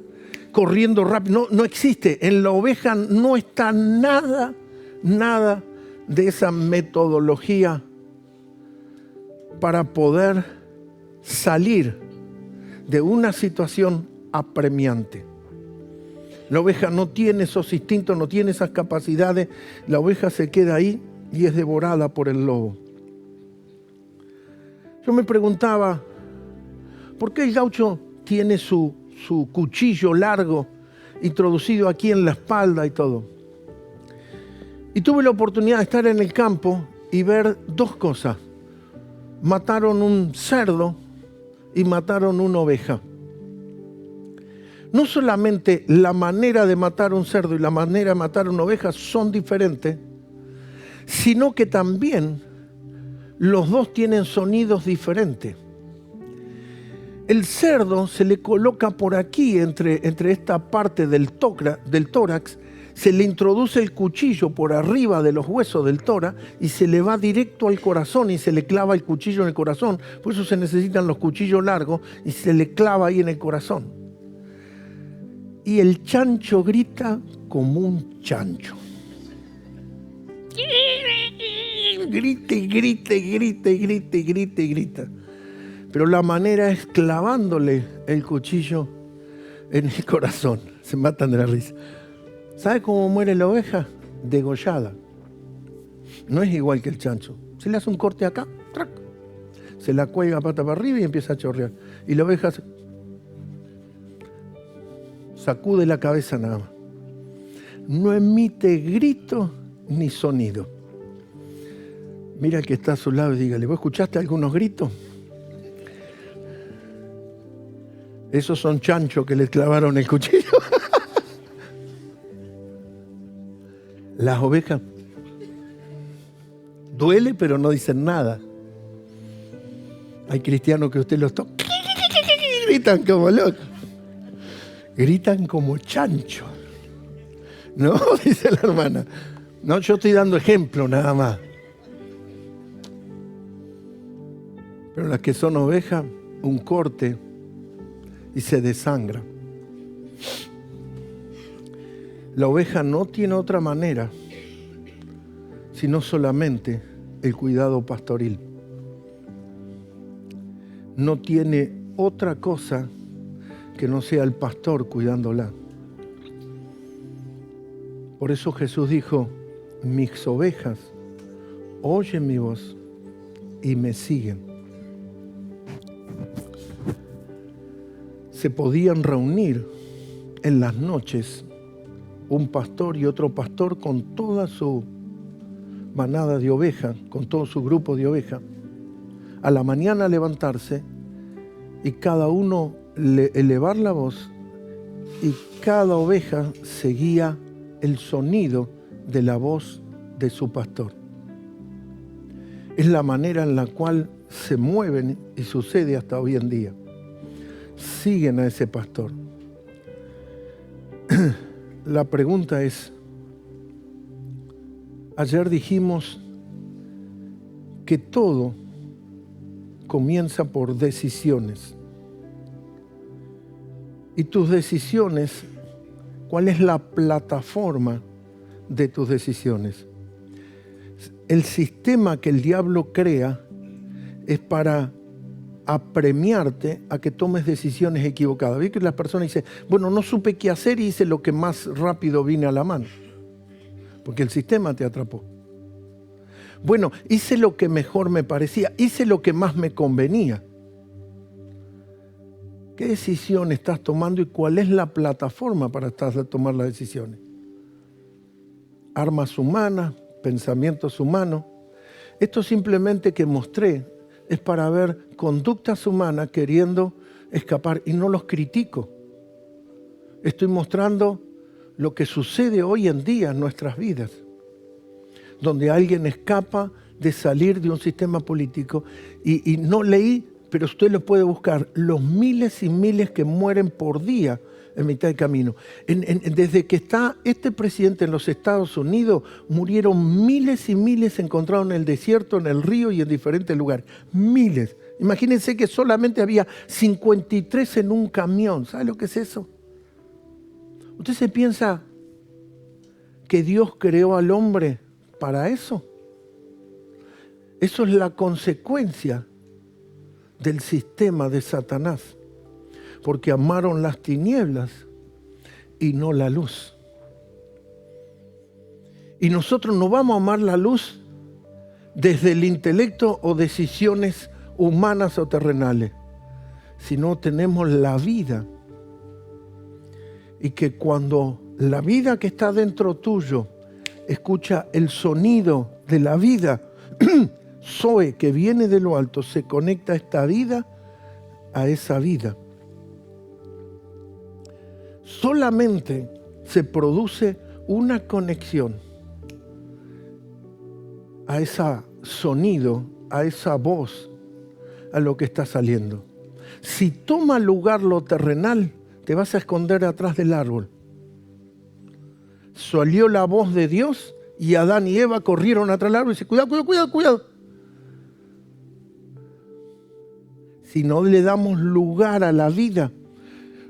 corriendo rápido. No existe. En la oveja no está nada de esa metodología para poder salir de una situación apremiante. La oveja no tiene esos instintos, no tiene esas capacidades. La oveja se queda ahí y es devorada por el lobo. Yo me preguntaba, ¿por qué el gaucho tiene su su cuchillo largo introducido aquí en la espalda y todo. Y tuve la oportunidad de estar en el campo y ver dos cosas. Mataron un cerdo y mataron una oveja. No solamente la manera de matar un cerdo y la manera de matar una oveja son diferentes, sino que también los dos tienen sonidos diferentes. El cerdo se le coloca por aquí, entre esta parte del tórax, se le introduce el cuchillo por arriba de los huesos del tórax y se le va directo al corazón y se le clava el cuchillo en el corazón. Por eso se necesitan los cuchillos largos y se le clava ahí en el corazón. Y el chancho grita como un chancho. Grita. Pero la manera es clavándole el cuchillo en el corazón. Se matan de la risa. ¿Sabe cómo muere la oveja? Degollada. No es igual que el chancho. Se le hace un corte acá, ¡trac! Se la cuelga pata para arriba y empieza a chorrear. Y la oveja sacude la cabeza nada más. No emite grito ni sonido. Mira al que está a su lado y dígale, ¿vos escuchaste algunos gritos? Esos son chanchos que le clavaron el cuchillo. Las ovejas duele, pero no dicen nada. Hay cristianos que usted los toca, gritan como locos. Gritan como chanchos. No, dice la hermana. No, yo estoy dando ejemplo nada más. Pero las que son ovejas, un corte y se desangra. La oveja no tiene otra manera, sino solamente el cuidado pastoril. No tiene otra cosa que no sea el pastor cuidándola. Por eso Jesús dijo, mis ovejas oyen mi voz y me siguen. Se podían reunir en las noches un pastor y otro pastor con toda su manada de ovejas, con todo su grupo de ovejas, a la mañana levantarse y cada uno elevar la voz y cada oveja seguía el sonido de la voz de su pastor. Es la manera en la cual se mueven y sucede hasta hoy en día. Siguen a ese pastor. La pregunta es, ayer dijimos que todo comienza por decisiones. Y tus decisiones, ¿cuál es la plataforma de tus decisiones? El sistema que el diablo crea es para apremiarte a que tomes decisiones equivocadas. ¿Ves que las personas dicen, bueno, no supe qué hacer y hice lo que más rápido vine a la mano? Porque el sistema te atrapó. Bueno, hice lo que mejor me parecía, hice lo que más me convenía. ¿Qué decisión estás tomando y cuál es la plataforma para tomar las decisiones? Armas humanas, pensamientos humanos. Esto simplemente que mostré es para ver conductas humanas queriendo escapar y no los critico. Estoy mostrando lo que sucede hoy en día en nuestras vidas, donde alguien escapa de salir de un sistema político y no leí, pero usted lo puede buscar, los miles y miles que mueren por día en mitad de camino. Desde que está este presidente en los Estados Unidos, murieron miles y miles encontrados en el desierto, en el río y en diferentes lugares. Miles. Imagínense que solamente había 53 en un camión. ¿Sabe lo que es eso? ¿Usted se piensa que Dios creó al hombre para eso? Eso es la consecuencia del sistema de Satanás. Porque amaron las tinieblas y no la luz. Y nosotros no vamos a amar la luz desde el intelecto o decisiones humanas o terrenales, sino tenemos la vida Y que cuando la vida que está dentro tuyo escucha el sonido de la vida Zoe que viene de lo alto, se conecta esta vida a esa vida. Solamente se produce una conexión a ese sonido, a esa voz, a lo que está saliendo. Si toma lugar lo terrenal, te vas a esconder atrás del árbol. Salió la voz de Dios y Adán y Eva corrieron atrás del árbol y dice, cuidado, cuidado, cuidado, cuidado. Si no le damos lugar a la vida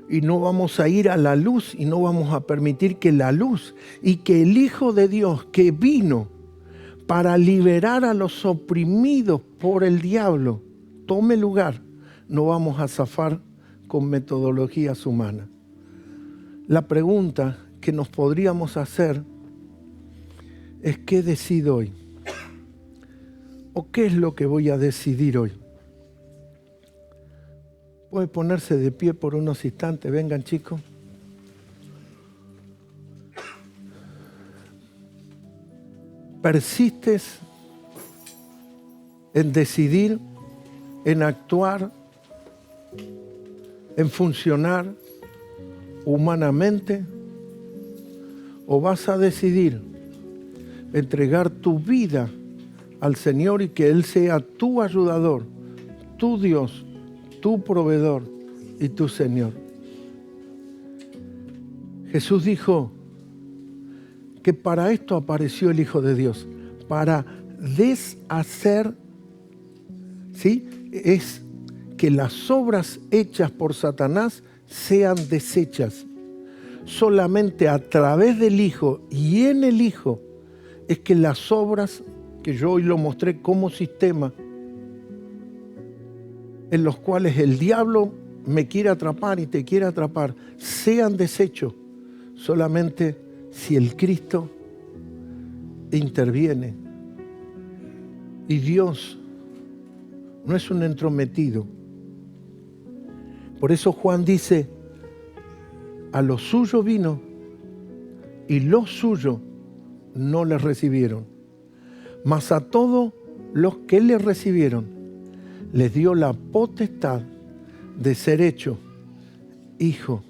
y no vamos a ir a la luz y no vamos a permitir que la luz y que el Hijo de Dios que vino para liberar a los oprimidos por el diablo tome lugar, no vamos a zafar con metodologías humanas. La pregunta que nos podríamos hacer es ¿qué decido hoy? ¿O qué es lo que voy a decidir hoy? Puede ponerse de pie por unos instantes, vengan chicos. ¿Persistes en decidir, en actuar, en funcionar humanamente? ¿O vas a decidir entregar tu vida al Señor y que Él sea tu ayudador, tu Dios, tu proveedor y tu Señor? Jesús dijo que para esto apareció el Hijo de Dios, para deshacer, ¿sí? Es que las obras hechas por Satanás sean deshechas. Solamente a través del Hijo y en el Hijo es que las obras, que yo hoy lo mostré como sistema, en los cuales el diablo me quiere atrapar y te quiere atrapar, sean deshechos solamente si el Cristo interviene. Y Dios no es un entrometido. Por eso Juan dice, a lo suyo vino y los suyos no le recibieron. Mas a todos los que le recibieron, les dio la potestad de ser hecho hijo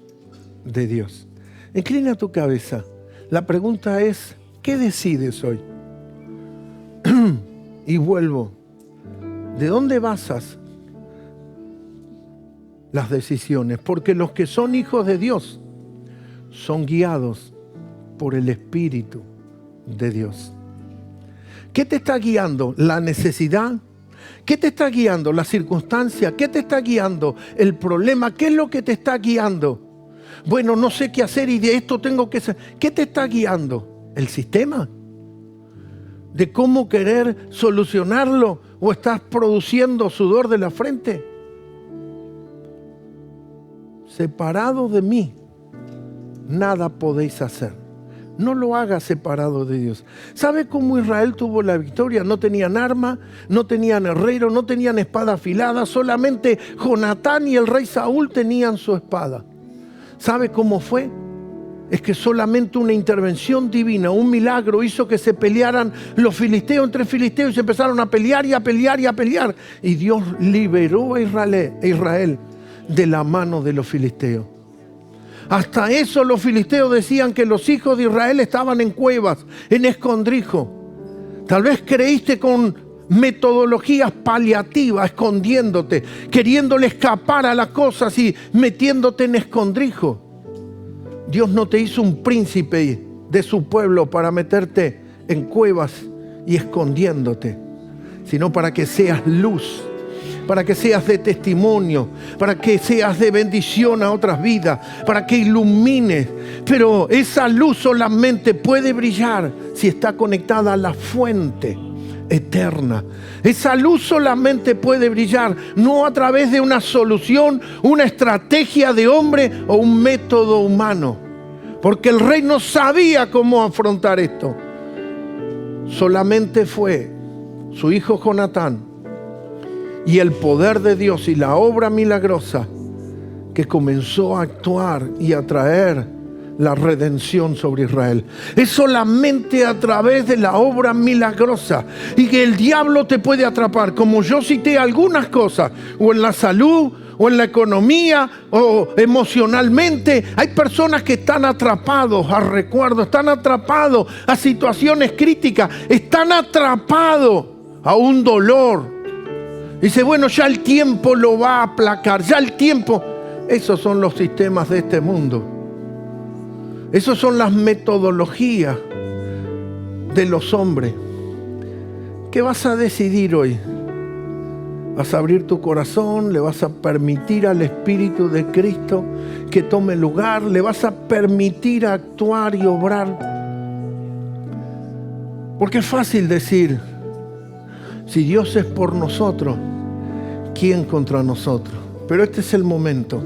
de Dios. Inclina tu cabeza. La pregunta es, ¿qué decides hoy? Y vuelvo. ¿De dónde basas las decisiones? Porque los que son hijos de Dios son guiados por el Espíritu de Dios. ¿Qué te está guiando? ¿La necesidad? ¿Qué te está guiando? ¿La circunstancia? ¿Qué te está guiando? ¿El problema? ¿Qué es lo que te está guiando? Bueno, no sé qué hacer y de esto tengo que hacer. ¿Qué te está guiando? ¿El sistema? ¿De cómo querer solucionarlo? ¿O estás produciendo sudor de la frente? Separado de mí, nada podéis hacer. No lo hagas separado de Dios. ¿Sabe cómo Israel tuvo la victoria? No tenían arma, no tenían herrero, no tenían espada afilada. Solamente Jonatán y el rey Saúl tenían su espada. ¿Sabe cómo fue? Es que solamente una intervención divina, un milagro hizo que se pelearan los filisteos entre filisteos y se empezaron a pelear y a pelear y a pelear. Y Dios liberó a Israel de la mano de los filisteos. Hasta eso los filisteos decían que los hijos de Israel estaban en cuevas, en escondrijo. Tal vez creíste con metodologías paliativas, escondiéndote, queriéndole escapar a las cosas y metiéndote en escondrijo. Dios no te hizo un príncipe de su pueblo para meterte en cuevas y escondiéndote, sino para que seas luz, para que seas de testimonio, para que seas de bendición a otras vidas, para que ilumines. Pero esa luz solamente puede brillar si está conectada a la fuente eterna. Esa luz solamente puede brillar, no a través de una solución, una estrategia de hombre o un método humano. Porque el rey no sabía cómo afrontar esto. Solamente fue su hijo Jonatán y el poder de Dios y la obra milagrosa que comenzó a actuar y a traer la redención sobre Israel. Es solamente a través de la obra milagrosa. Y que el diablo te puede atrapar, como yo cité algunas cosas, o en la salud, o en la economía, o emocionalmente. Hay personas que están atrapados a recuerdos, están atrapados a situaciones críticas, están atrapados a un dolor. Dice, bueno, ya el tiempo lo va a aplacar, ya el tiempo. Esos son los sistemas de este mundo. Esas son las metodologías de los hombres. ¿Qué vas a decidir hoy? ¿Vas a abrir tu corazón? ¿Le vas a permitir al Espíritu de Cristo que tome lugar? ¿Le vas a permitir actuar y obrar? Porque es fácil decir, si Dios es por nosotros, ¿quién contra nosotros? Pero este es el momento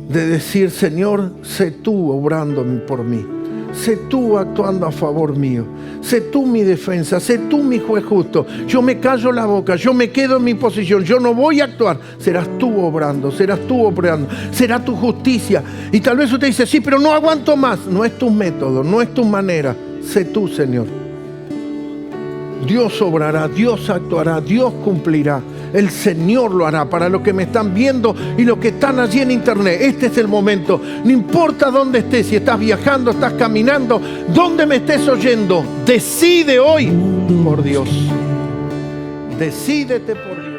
de decir, Señor, sé tú obrando por mí. Sé tú actuando a favor mío. Sé tú mi defensa. Sé tú mi juez justo. Yo me callo la boca. Yo me quedo en mi posición. Yo no voy a actuar. Serás tú obrando. Serás tú obrando. Será tu justicia. Y tal vez usted dice, sí, pero no aguanto más. No es tu método. No es tu manera. Sé tú, Señor. Dios obrará. Dios actuará. Dios cumplirá. El Señor lo hará. Para los que me están viendo y los que están allí en internet, este es el momento. No importa dónde estés, si estás viajando, estás caminando, donde me estés oyendo, decide hoy por Dios. Decídete por Dios.